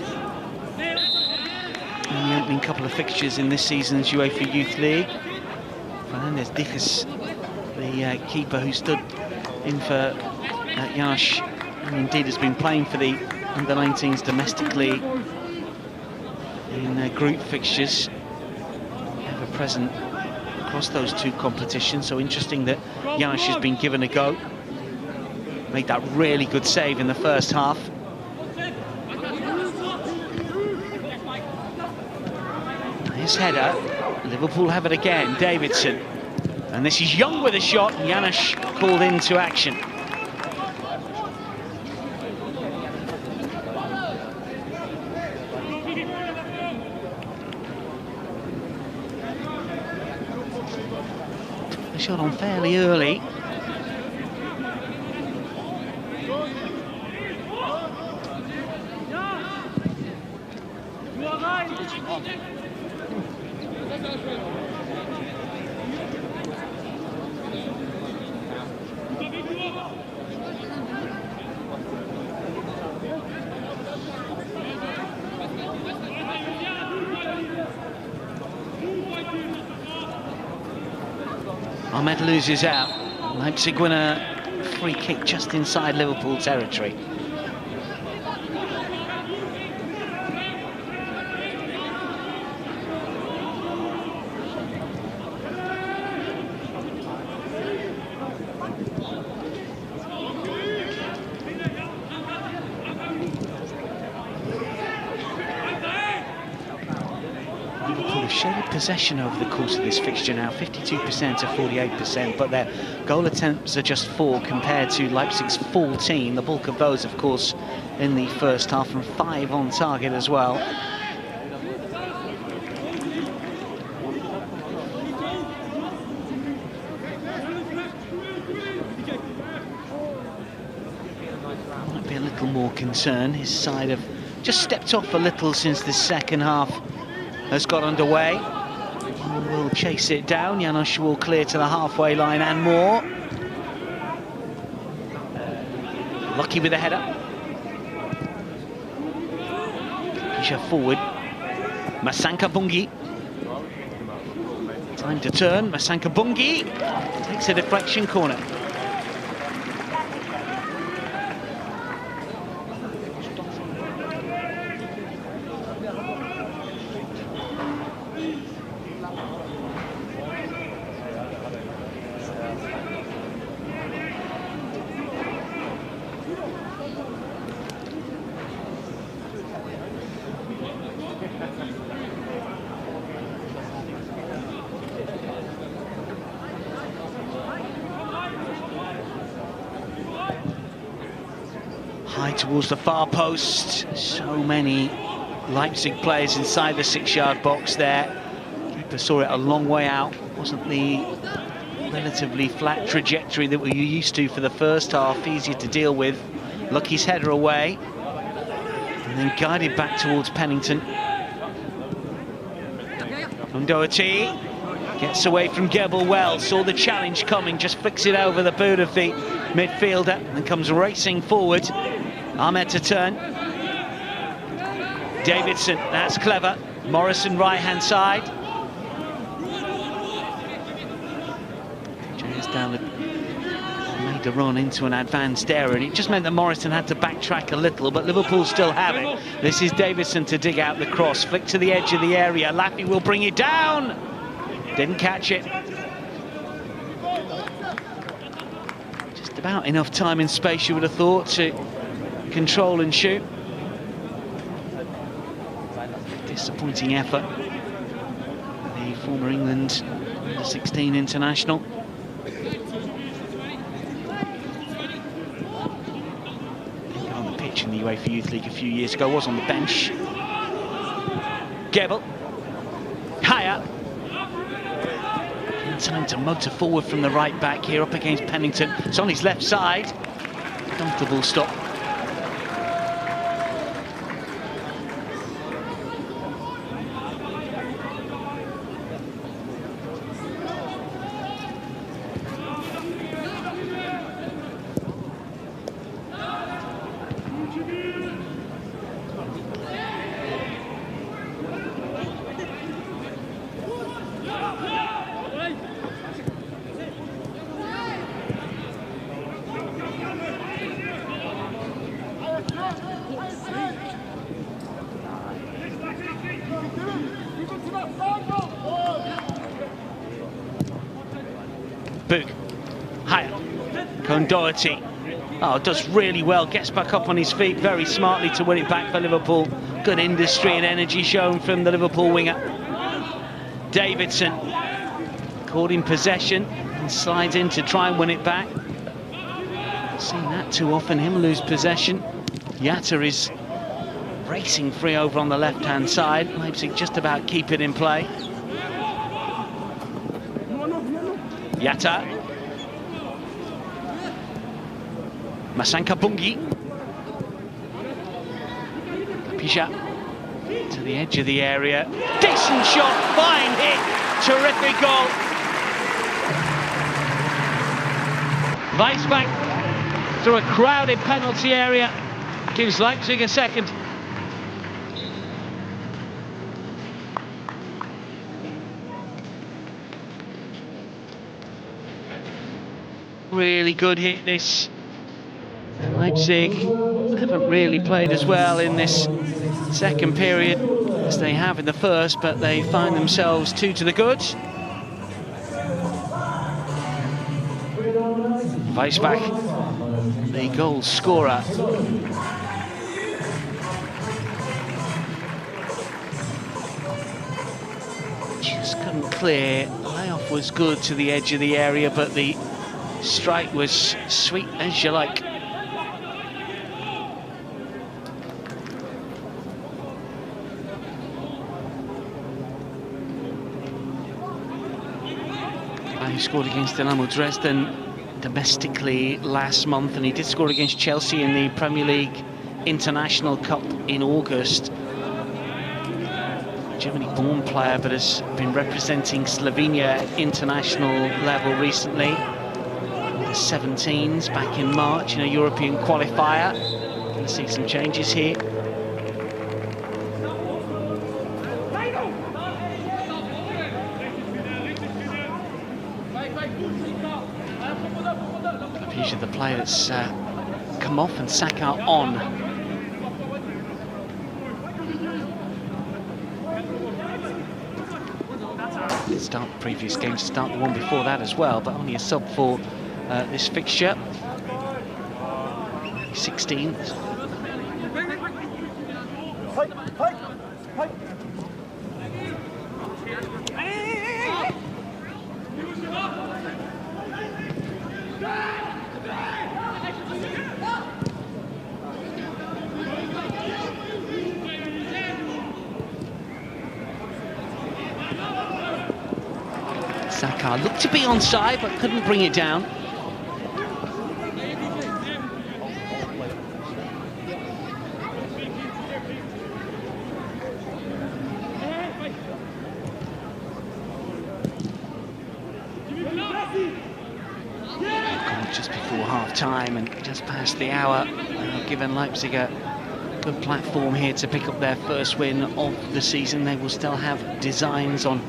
the opening couple of fixtures in this season's UEFA Youth League. Fernandez Dijes, the keeper who stood in for Janos, and indeed has been playing for the under-19s domestic league in group fixtures, ever present across those two competitions. So interesting that Janos has been given a go. Made that really good save in the first half. His header, Liverpool have it again. Davidson, and this is Young with a shot. Janos called into action. Shot on fairly early. Ahmed loses out. Leipzig win a free kick just inside Liverpool territory. Possession over the course of this fixture now, 52% to 48%, but their goal attempts are just 4 compared to Leipzig's 14. The bulk of those, of course, in the first half, and 5 on target as well. Might be a little more concern. His side have just stepped off a little since the second half has got underway. Will chase it down. Janos will clear to the halfway line and more. Lucky with the header. Kisha forward. Masanka Bungi. Time to turn. Masanka Bungi takes a deflection corner. Playing towards the far post. So many Leipzig players inside the 6-yard box there. Keeper saw it a long way out. Wasn't the relatively flat trajectory that we're used to for the first half. Easier to deal with. Lucky's header away. And then guided back towards Pennington. Doherty gets away from Gebel well. Saw the challenge coming. Just flicks it over the boot of the midfielder. And comes racing forward. Ahmed to turn. Davidson, that's clever. Morrison right-hand side. Just down the, made a run into an advanced area, and it just meant that Morrison had to backtrack a little, but Liverpool still have it. This is Davidson to dig out the cross, flick to the edge of the area. Laffy will bring it down. Didn't catch it. Just about enough time and space, you would have thought, to control and shoot. Disappointing effort. The former England under-16 international. On the pitch in the UEFA Youth League a few years ago, was on the bench. Gebel. Higher. In time to motor forward from the right back here up against Pennington. It's on his left side. Comfortable stop. Book. Higher. Doherty. Oh, does really well. Gets back up on his feet very smartly to win it back for Liverpool. Good industry and energy shown from the Liverpool winger. Davidson. Caught in possession and slides in to try and win it back. Seen that too often, him lose possession. Yatta is racing free over on the left-hand side. Leipzig just about keep it in play. Yatta. Masanka Bungi. Pisha to the edge of the area. Decent shot, fine hit, terrific goal. Weissbach through a crowded penalty area. Gives Leipzig a second. Really good hit this. And Leipzig haven't really played as well in this second period as they have in the first, but they find themselves 2 to the good. Weissbach, the goal scorer. Just couldn't clear. Layoff was good to the edge of the area, but the strike was sweet as you like. He scored against Dynamo Dresden domestically last month, and he did score against Chelsea in the Premier League International Cup in August. Germany-born player, but has been representing Slovenia at international level recently. The 17s back in March in a European qualifier. Going to see some changes here. Usually the player that's come off and Saka on. Did start the previous game, start the one before that as well, but only a sub for this fixture. 16. Sakar looked to be onside, but couldn't bring it down. Just before half-time and just past the hour, given Leipzig a good platform here to pick up their first win of the season. They will still have designs on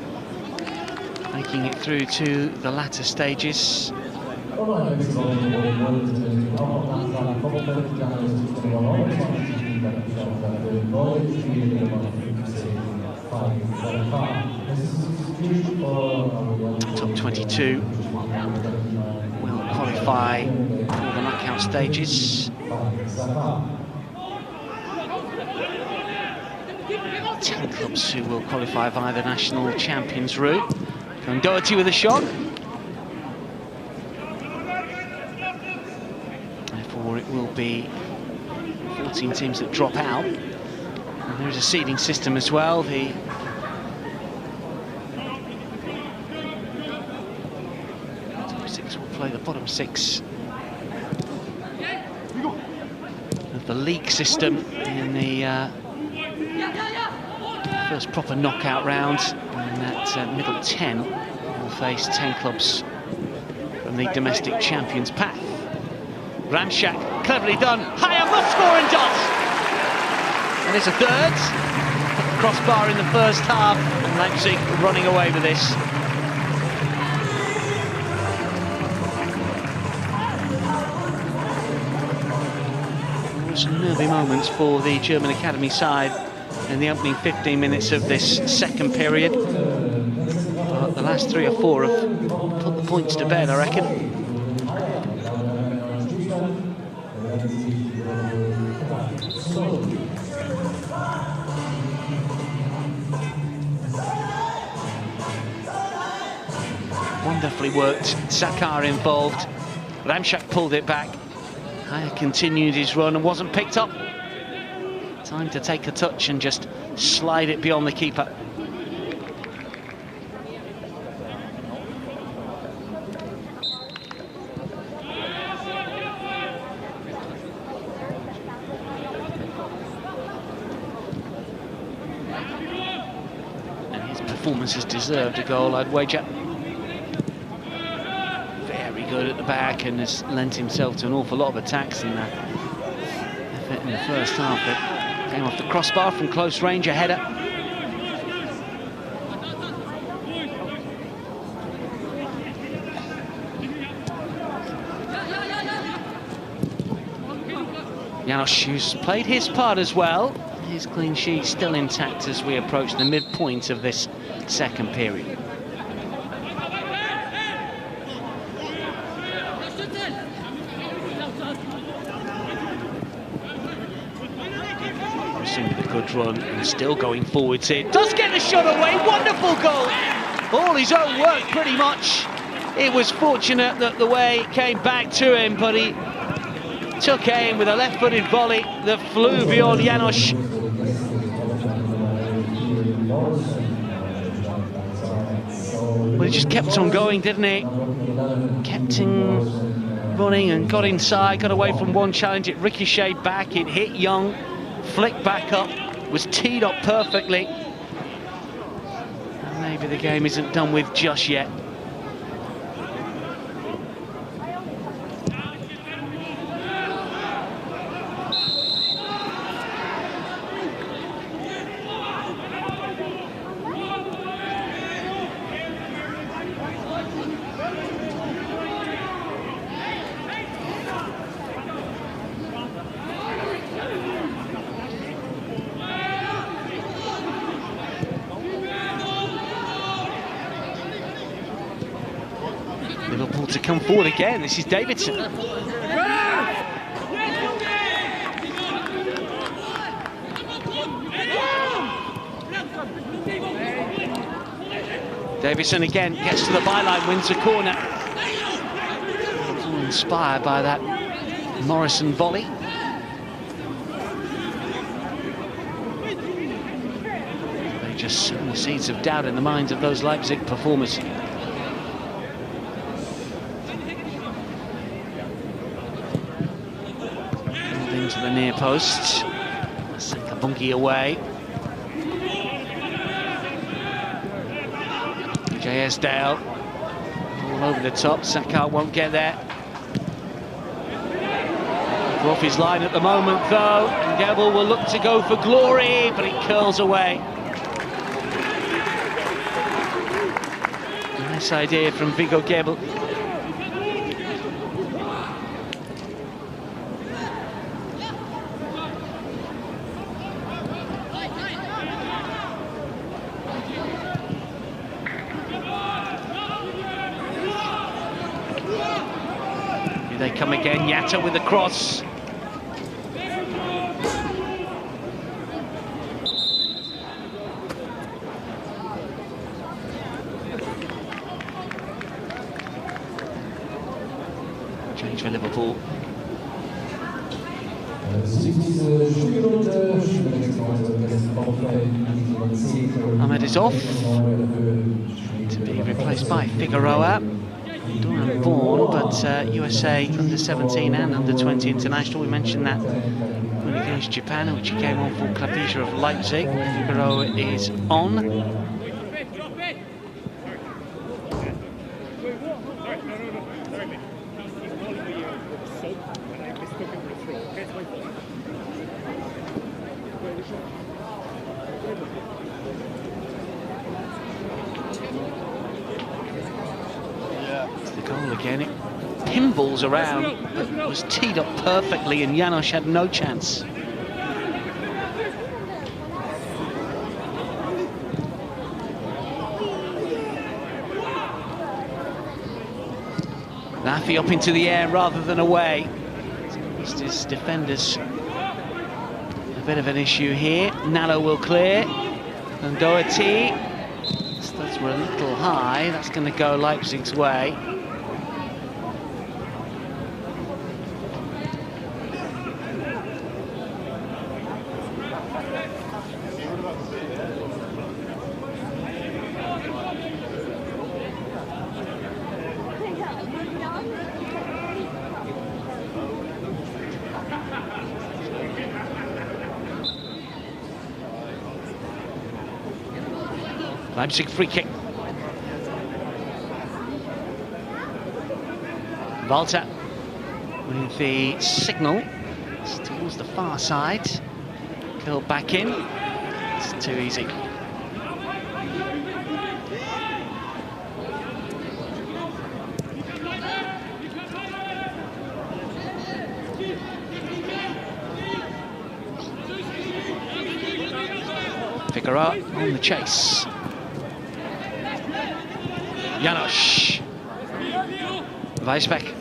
making it through to the latter stages. Top 22 will qualify for the knockout stages. 10 clubs who will qualify via the national champions route. And Doherty with a shot. Therefore, it will be 14 teams that drop out. And there is a seeding system as well. The top 6 will play the bottom 6 of the league system in the first proper knockout round, and that middle 10 will face 10 clubs from the domestic champions path. Ramshak, cleverly done, Haya must score and does! And it's a third, crossbar in the first half, and Leipzig running away with this. There were some nervy moments for the German academy side in the opening 15 minutes of this second period. But the last 3 or 4 have put the points to bed, I reckon. Wonderfully worked, Sakar involved. Ramshak pulled it back. Haya continued his run and wasn't picked up. Time to take a touch and just slide it beyond the keeper. And his performance has deserved a goal, I'd wager. Very good at the back and has lent himself to an awful lot of attacks in the first half. But came off the crossbar from close range, a header. Janosch, who's played his part as well. His clean sheet still intact as we approach the midpoint of this second period. With a good run and still going forwards here. Does get the shot away, wonderful goal! All his own work pretty much. It was fortunate that the way it came back to him, but he took aim with a left-footed volley that flew beyond Janosch. Well, he just kept on going, didn't he? Kept on running and got inside, got away from one challenge, it ricocheted back, it hit Young. Flicked back up, was teed up perfectly. And maybe the game isn't done with just yet. Liverpool to come forward again. This is Davidson. Davidson again gets to the byline, wins the corner. Liverpool inspired by that Morrison volley. They just sown the seeds of doubt in the minds of those Leipzig performers. near post. Kabungi away. J.S. Dale all over the top. Sakar won't get there. Off his line at the moment though. Gebel will look to go for glory, but it curls away. Nice idea from Vigo Gebel. Here they come again, Yatta with the cross. Change for Liverpool. Ahmed is off to be replaced by Figueroa. Doran born, but USA under-17 and under-20 international. We mentioned that when against Japan, which he came on for Clapija of Leipzig. Figueroa is on. Goal again. It pinballs around, but was teed up perfectly, and Janos had no chance. Laffy up into the air rather than away. Just his defenders a bit of an issue here. Nalo will clear, and Doherty. Those were a little high. That's going to go Leipzig's way. Leipzig free kick. Walter with the signal. It's towards the far side. Curled back in. It's too easy. Figueroa on the chase. Janos. Weisbeck.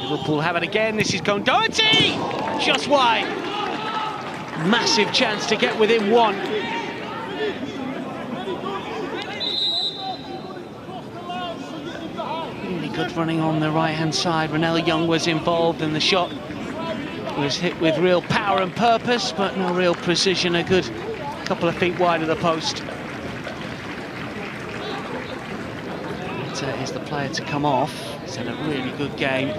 Liverpool have it again. This is Doherty! Just wide. Massive chance to get within one. Really good running on the right-hand side. Ronell Young was involved, and the shot was hit with real power and purpose, but no real precision. A good couple of feet wide of the post. But is the player to come off. He's had a really good game.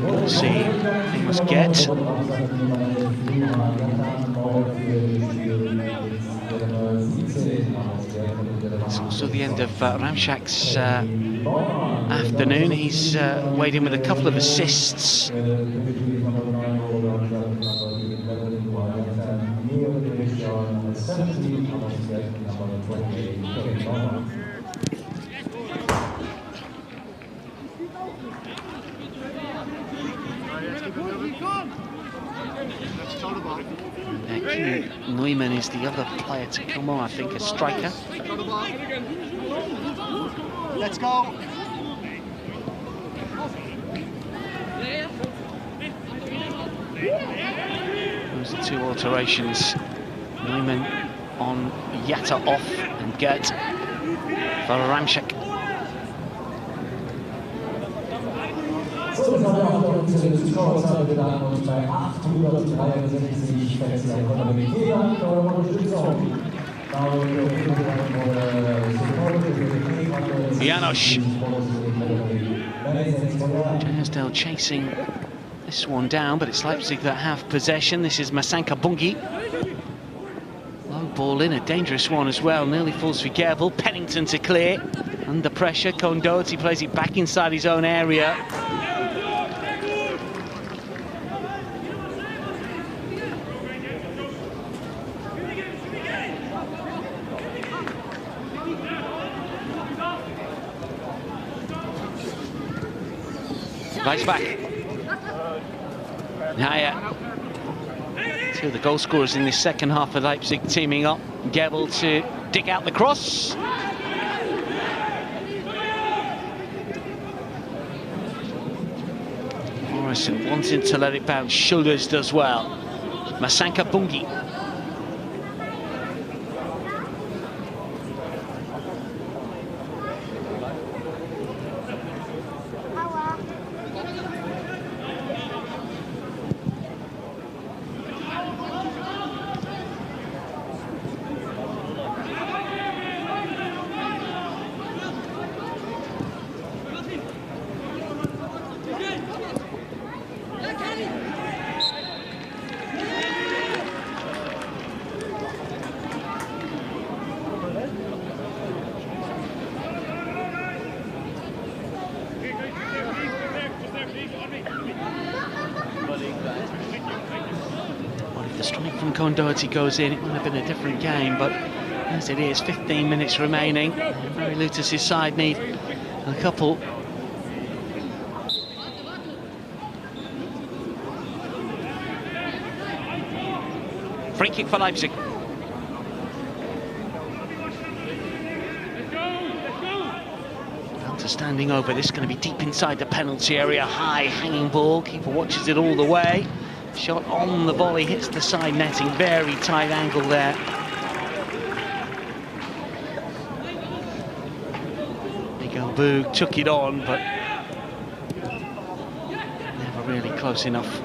We'll see. He must get. It's also the end of Ramshak's afternoon. He's weighed in with a couple of assists. Neumann is the other player to come on, I think, a striker. Let's go. Those are two alterations. Neumann on Yatta off, and Gert for Ramshak. Janosch. Drysdale chasing this one down, but it's Leipzig that have possession. This is Masanka Bungi. Low ball in, a dangerous one as well. Nearly falls for Gerbil. Pennington to clear. Under pressure, Cohn Doherty plays it back inside his own area. Right back. Naya. Two of the goal scorers in this second half of Leipzig teaming up. Gerbil to dig out the cross. Morrison wanting to let it bounce. Shoulders does well. Masanka Bungi. The strike from Cohn Doherty goes in, it might have been a different game, but as it is, 15 minutes remaining. Barry Lutus' side need a couple. Free kick for Leipzig. Belter standing over, this is going to be deep inside the penalty area, high hanging ball, keeper watches it all the way. Shot on the volley, hits the side netting, very tight angle there. Miguel Boog took it on, but never really close enough.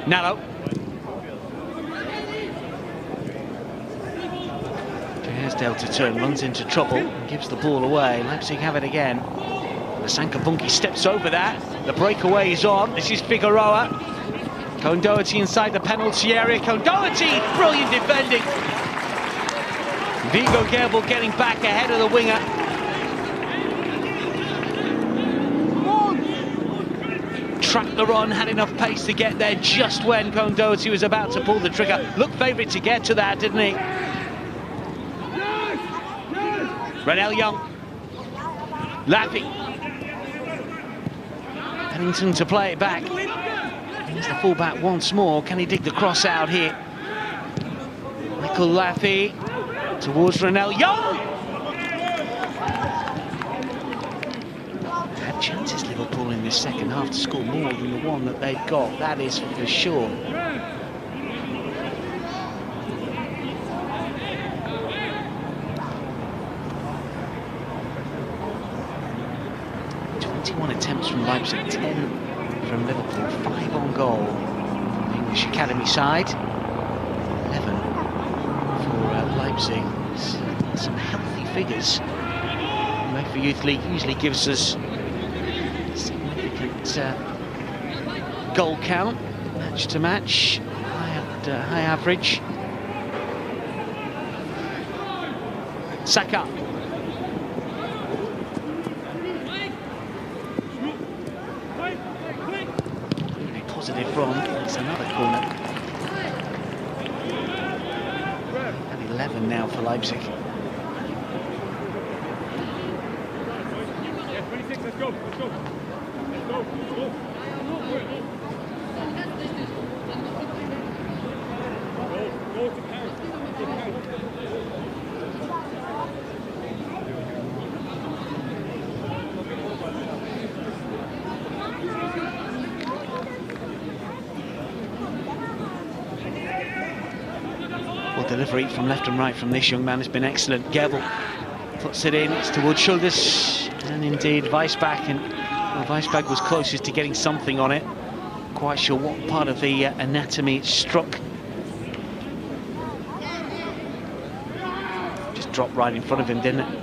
Nallo. Drysdale to turn, runs into trouble, and gives the ball away. Leipzig have it again. Masanka Bungi steps over that. The breakaway is on. This is Figueroa. Cohn Doherty inside the penalty area. Cohn Doherty, brilliant defending. Vigo Gerbil getting back ahead of the winger. Tracked the run, had enough pace to get there just when Cohn Doherty was about to pull the trigger. Looked favourite to get to that, didn't he? Renell Young. Laffy. Pennington to play it back. Here's the fullback once more. Can he dig the cross out here? Michael Laffy towards Renell Young. Had chances, Liverpool, in this second half to score more than the one that they've got. That is for sure. Attempts from Leipzig, 10 from Liverpool, 5 on goal. The English academy side, 11 for Leipzig. Some healthy figures. The UEFA Youth League usually gives us significant goal count, match to match, high average. Saka. Positive run, it's another corner. And 11 now for Leipzig. Yeah, 26, let's go, let's go. Let's go, let's go. Go to Paris. Delivery from left and right from this young man has been excellent. Gerbil puts it in, it's towards Shoulders, and indeed Weissbach, and well, Weissbach was closest to getting something on it. Quite sure what part of the anatomy it struck. dropped right in front of him, didn't it?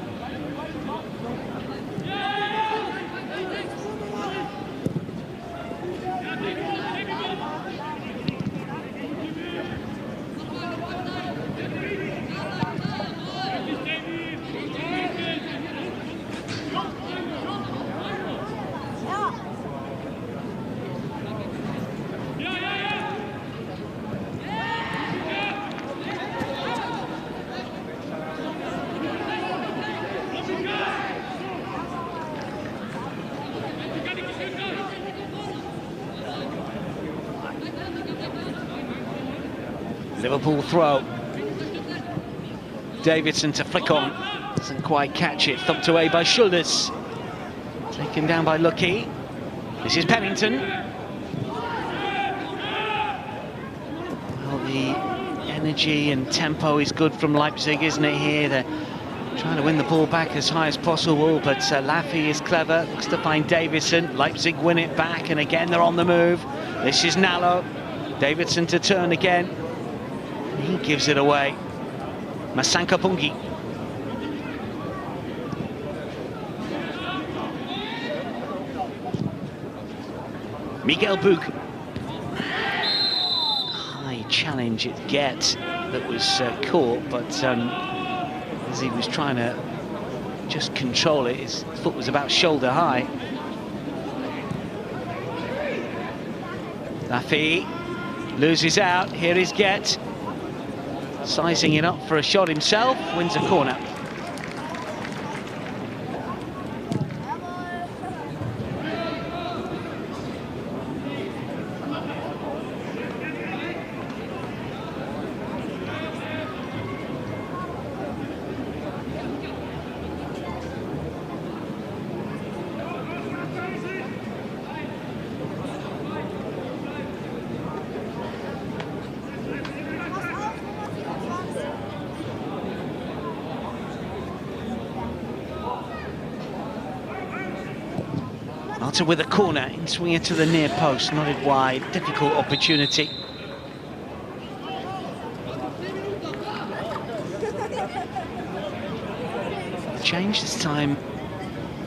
Liverpool throw. Davidson to flick on. Doesn't quite catch it. Thumped away by Shoulders. Taken down by Lucky. This is Pennington. Well, the energy and tempo is good from Leipzig, isn't it, here? They're trying to win the ball back as high as possible, but Laffy is clever. Looks to find Davidson. Leipzig win it back, and again they're on the move. This is Nallo. Davidson to turn again. He gives it away. Masanka Pungi. Miguel Bug. High challenge it gets that was caught, but as he was trying to just control it, his foot was about shoulder high. Laffy loses out. Here is Get. Sizing it up for a shot himself, wins a corner. Marta with a corner, in swinging to the near post, nodded wide, difficult opportunity. Change this time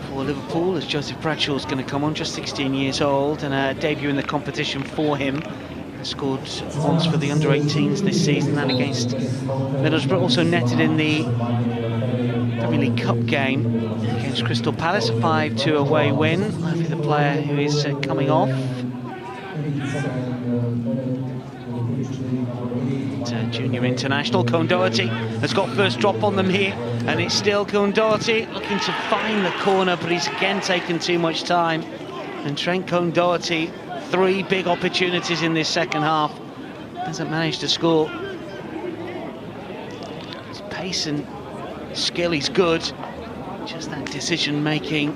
for Liverpool as Joseph Bradshaw's going to come on, just 16 years old, and a debut in the competition for him. Scored once for the under-18s this season, and against Middlesbrough, also netted in the Premier League Cup game against Crystal Palace, a 5-2 away win. Hopefully the player who is coming off. Junior international, Cone Doherty has got first drop on them here, and it's still Cone Doherty looking to find the corner, but he's again taken too much time. And Trent Cone Doherty, 3 big opportunities in this second half, hasn't managed to score. His pace and skill is good, just that decision making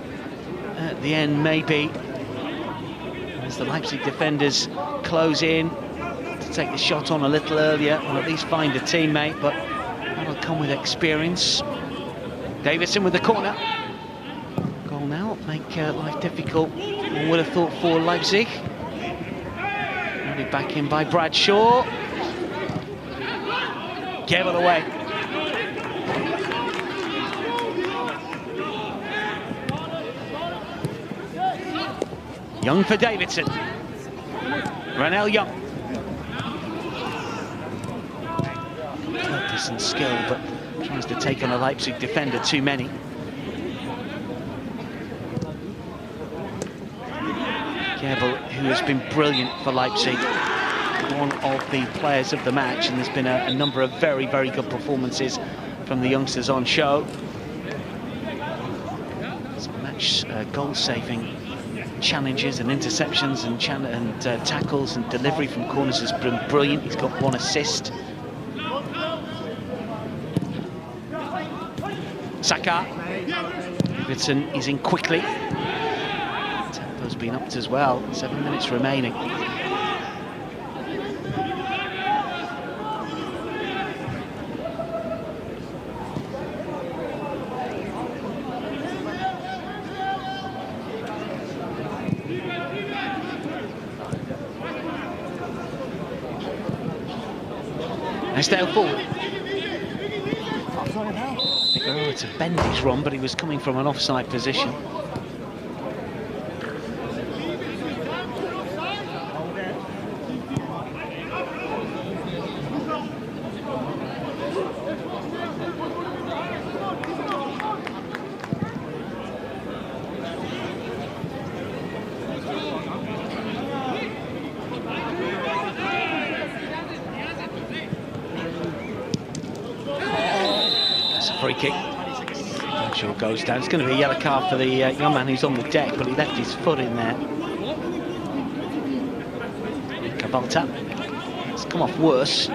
at the end maybe, as the Leipzig defenders close in to take the shot on a little earlier, or at least find a teammate, but that'll come with experience. Davidson with the corner. Goal now, make life difficult, I would have thought, for Leipzig. Back in by Bradshaw. Gave it away. Young for Davidson. Ranel Young. Purpose and skill, but tries to take on a Leipzig defender too many. Gebel, who has been brilliant for Leipzig, one of the players of the match, and there's been a number of very, very good performances from the youngsters on show. Some match goal-saving challenges and interceptions and tackles and delivery from corners has been brilliant. He's got 1 assist. Saka. Davidson is in quickly. Tempo's been upped as well. 7 minutes remaining. Estelle forward. Figueroa to bend his run, but he was coming from an offside position. Free kick. Sure goes down. It's going to be a yellow card for the young man who's on the deck, but he left his foot in there. Cabalta. It's come off worse.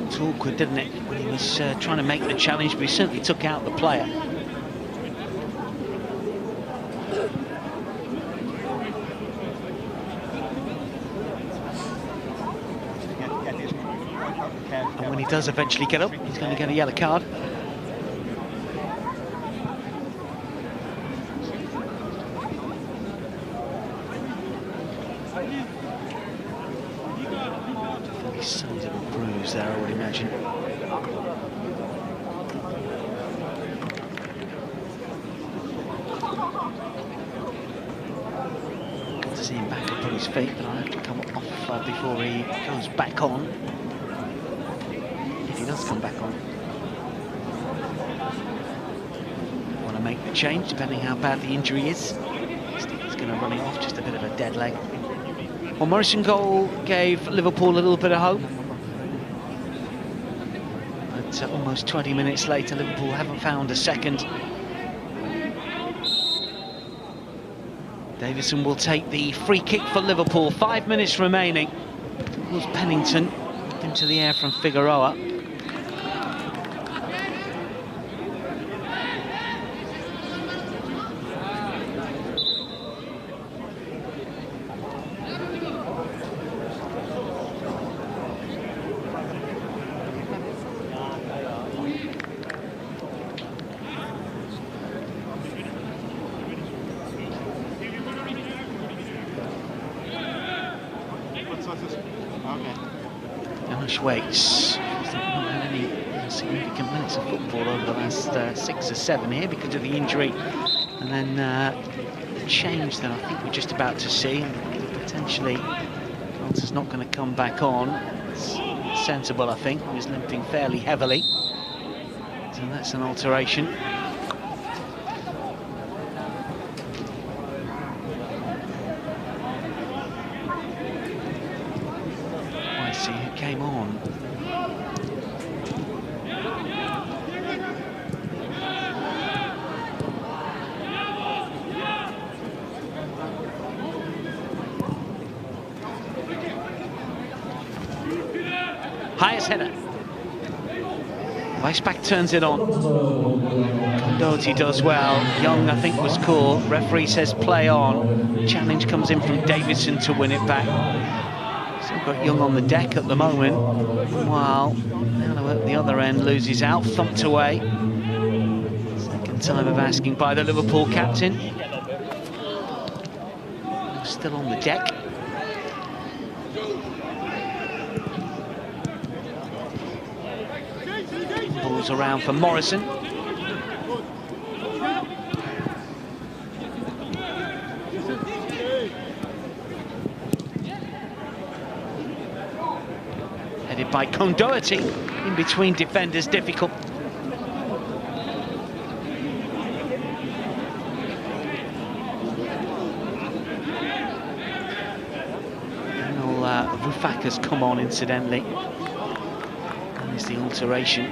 It's awkward, didn't it, when he was trying to make the challenge, but he certainly took out the player. And when he does eventually get up, he's going to get a yellow card. He's some little bruise there, I would imagine. Got to see him back up on his feet, but I have to come off before he goes back on. He does come back on. Want to make the change depending how bad the injury is. He's going to run it off, just a bit of a dead leg. Well, Morrison goal gave Liverpool a little bit of hope. But almost 20 minutes later, Liverpool haven't found a second. Davison will take the free kick for Liverpool. 5 minutes remaining. It was Pennington into the air from Figueroa. Waits. He's not had any significant minutes of football over the last 6 or 7 here because of the injury, and then the change that I think we're just about to see, and potentially Walter's not going to come back on. It's sensible, I think. He was limping fairly heavily, so that's an alteration. See who came on. Highest header. Weissbach turns it on. Doherty does well. Young, I think, was called. Referee says play on. Challenge comes in from Davison to win it back. Still got Young on the deck at the moment, while now at the other end loses out, thumped away. Second time of asking by the Liverpool captain. Still on the deck. Balls around for Morrison. Headed by Doherty, in between defenders, difficult. Rufak has come on, incidentally. And is the alteration.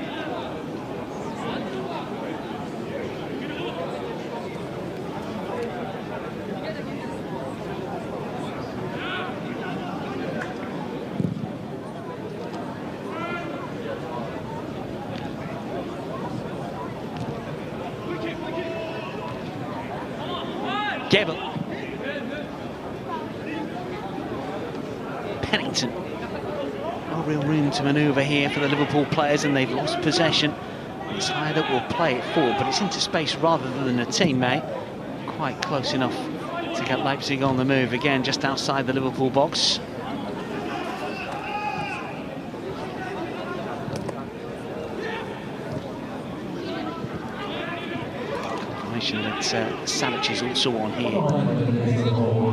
Gable. Pennington. No real room to manoeuvre here for the Liverpool players, and they've lost possession. It's Hyder that will play it forward, but it's into space rather than a teammate. quite close enough to get Leipzig on the move again, just outside the Liverpool box. Confirmation that Savic is also on here.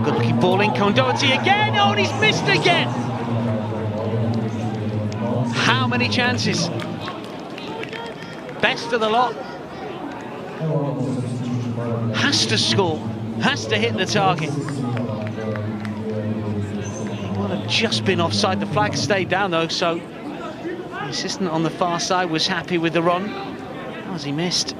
Good looking ball in, Doherty again. Oh, and he's missed again. How many chances? Best of the lot. Has to score, has to hit the target. He would have just been offside. The flag stayed down though, so the assistant on the far side was happy with the run. How has he missed?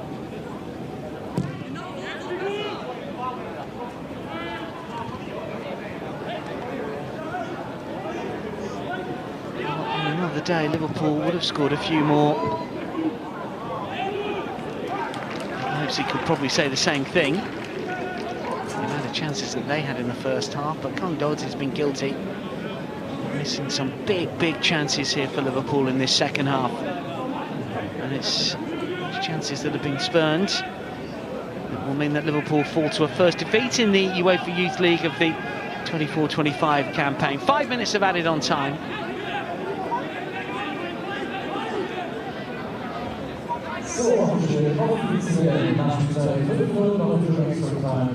On another day, Liverpool would have scored a few more. Leipzig could probably say the same thing. The amount of chances that they had in the first half, but Doherty's been guilty. Missing some big chances here for Liverpool in this second half. And it's chances that have been spurned. It will mean that Liverpool fall to a first defeat in the UEFA Youth League of the 24-25 campaign. 5 minutes of added on time.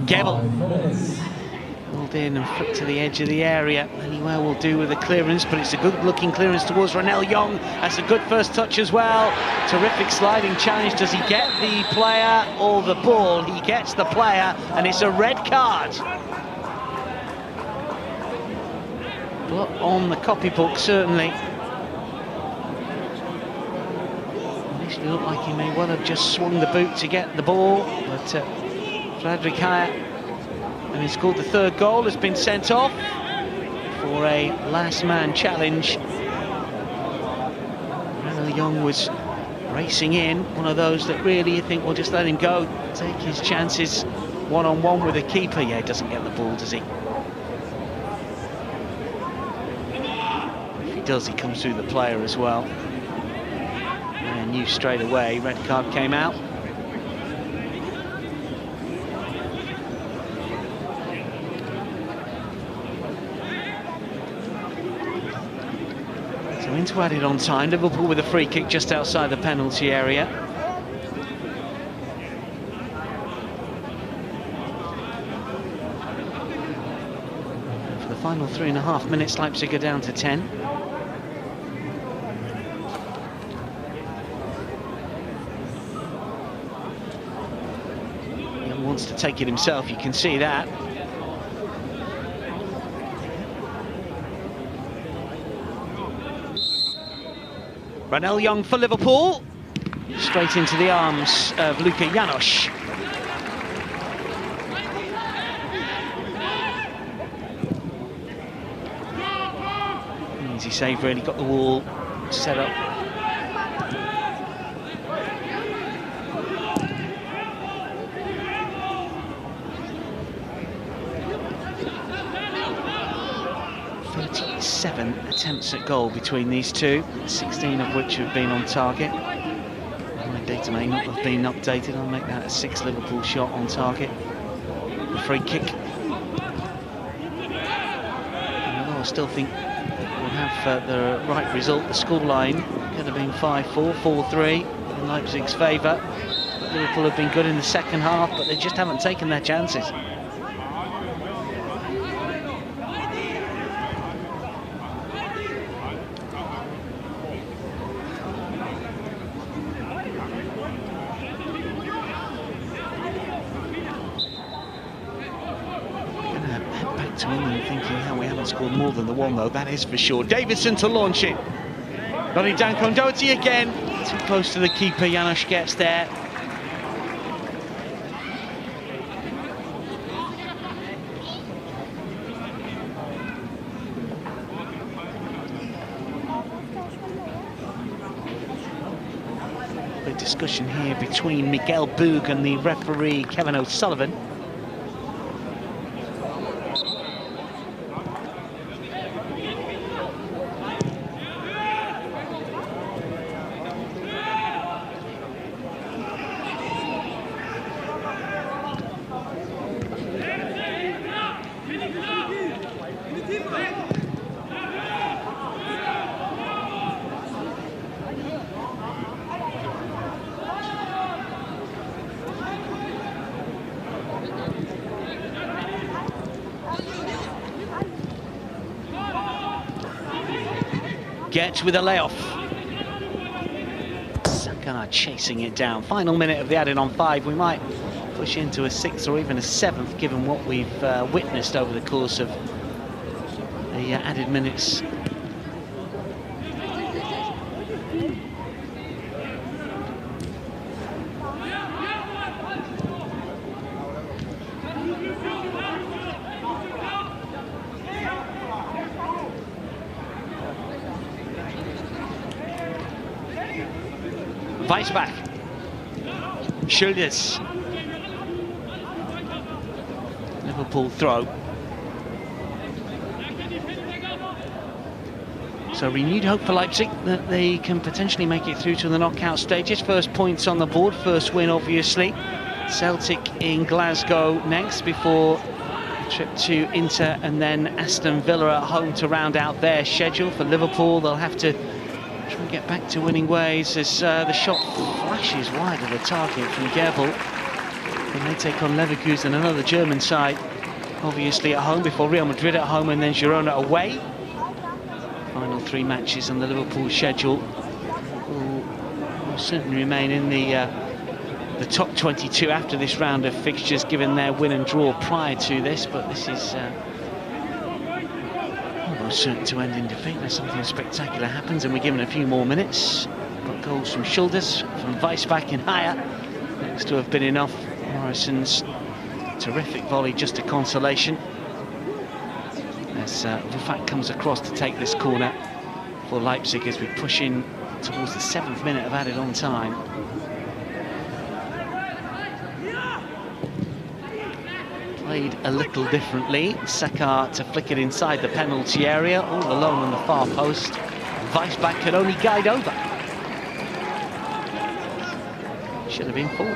Gebel pulled in and flipped to the edge of the area. Anywhere will do with the clearance, but it's a good looking clearance towards Ranel Young. That's a good first touch as well. Terrific sliding challenge. Does he get the player or the ball? He gets the player, and it's a red card. But on the copybook, certainly. It looked like he may well have just swung the boot to get the ball, but Frederick Haya, and he scored the third goal, has been sent off for a last man challenge. Ranel Young was racing in, one of those that really you think, well, just let him go, take his chances one-on-one with the keeper. Yeah, he doesn't get the ball, does he? If he does, he comes through the player as well. Knew straight away, red card came out. So into added on time, Liverpool with a free kick just outside the penalty area. And for the final 3.5 minutes, Leipzig are down to 10. Wants to take it himself, you can see that. Ranel Young for Liverpool, straight into the arms of Luka Janosch. Easy save, really got the wall set up. Seven attempts at goal between these two, 16 of which have been on target. My data may not have been updated. I'll make that a 6 Liverpool shot on target. The free kick. Although I still think we'll have the right result. The scoreline could have been 5-4, 4-3 in Leipzig's favour. But Liverpool have been good in the second half, but they just haven't taken their chances. Thinking how we haven't scored more than the one, though, that is for sure. Davidson to launch it. Got it down, Doherty again. Too close to the keeper, Janosch gets there. Big discussion here between Miguel Boog and the referee, Kevin O'Sullivan. Get with a layoff. Saka chasing it down. Final minute of the added-on 5. We might push into a 6th or even a 7th, given what we've witnessed over the course of the added minutes. Weisbach, Schuldes, Liverpool throw. So renewed hope for Leipzig that they can potentially make it through to the knockout stages. First points on the board, first win obviously. Celtic in Glasgow next before a trip to Inter and then Aston Villa at home to round out their schedule. For Liverpool, they'll have to try and get back to winning ways as the shot flashes wide of the target from Goebel. And they take on Leverkusen, another German side, obviously at home, before Real Madrid at home and then Girona away. Final 3 matches on the Liverpool schedule will certainly remain in the top 22 after this round of fixtures, given their win and draw prior to this. But this is almost certain to end in defeat unless something spectacular happens, and we're given a few more minutes. Got goals from Schuldes, from Weisbach and Haya. Next to have been enough. Morrison's terrific volley just a consolation as Rufat comes across to take this corner for Leipzig as we push in towards the 7th minute of added on time. Played a little differently. Saka to flick it inside the penalty area, all alone on the far post. Weisbach could only guide over. Should have been 4.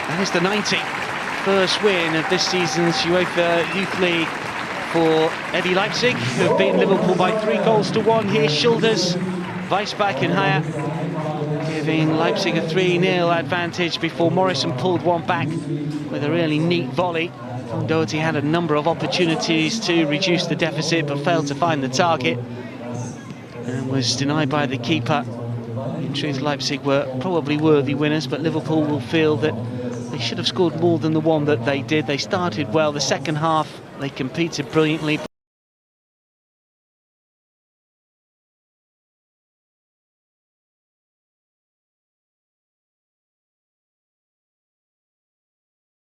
That is the 91st win of this season's UEFA Youth League for Eddie Leipzig, who have beaten Liverpool by 3-1. Here's Schuldes, Weisbach and Haya, giving Leipzig a 3-0 advantage before Morrison pulled one back with a really neat volley. Doherty had a number of opportunities to reduce the deficit but failed to find the target and was denied by the keeper. In truth, Leipzig were probably worthy winners, but Liverpool will feel that they should have scored more than the one that they did. They started well. The second half, they competed brilliantly, but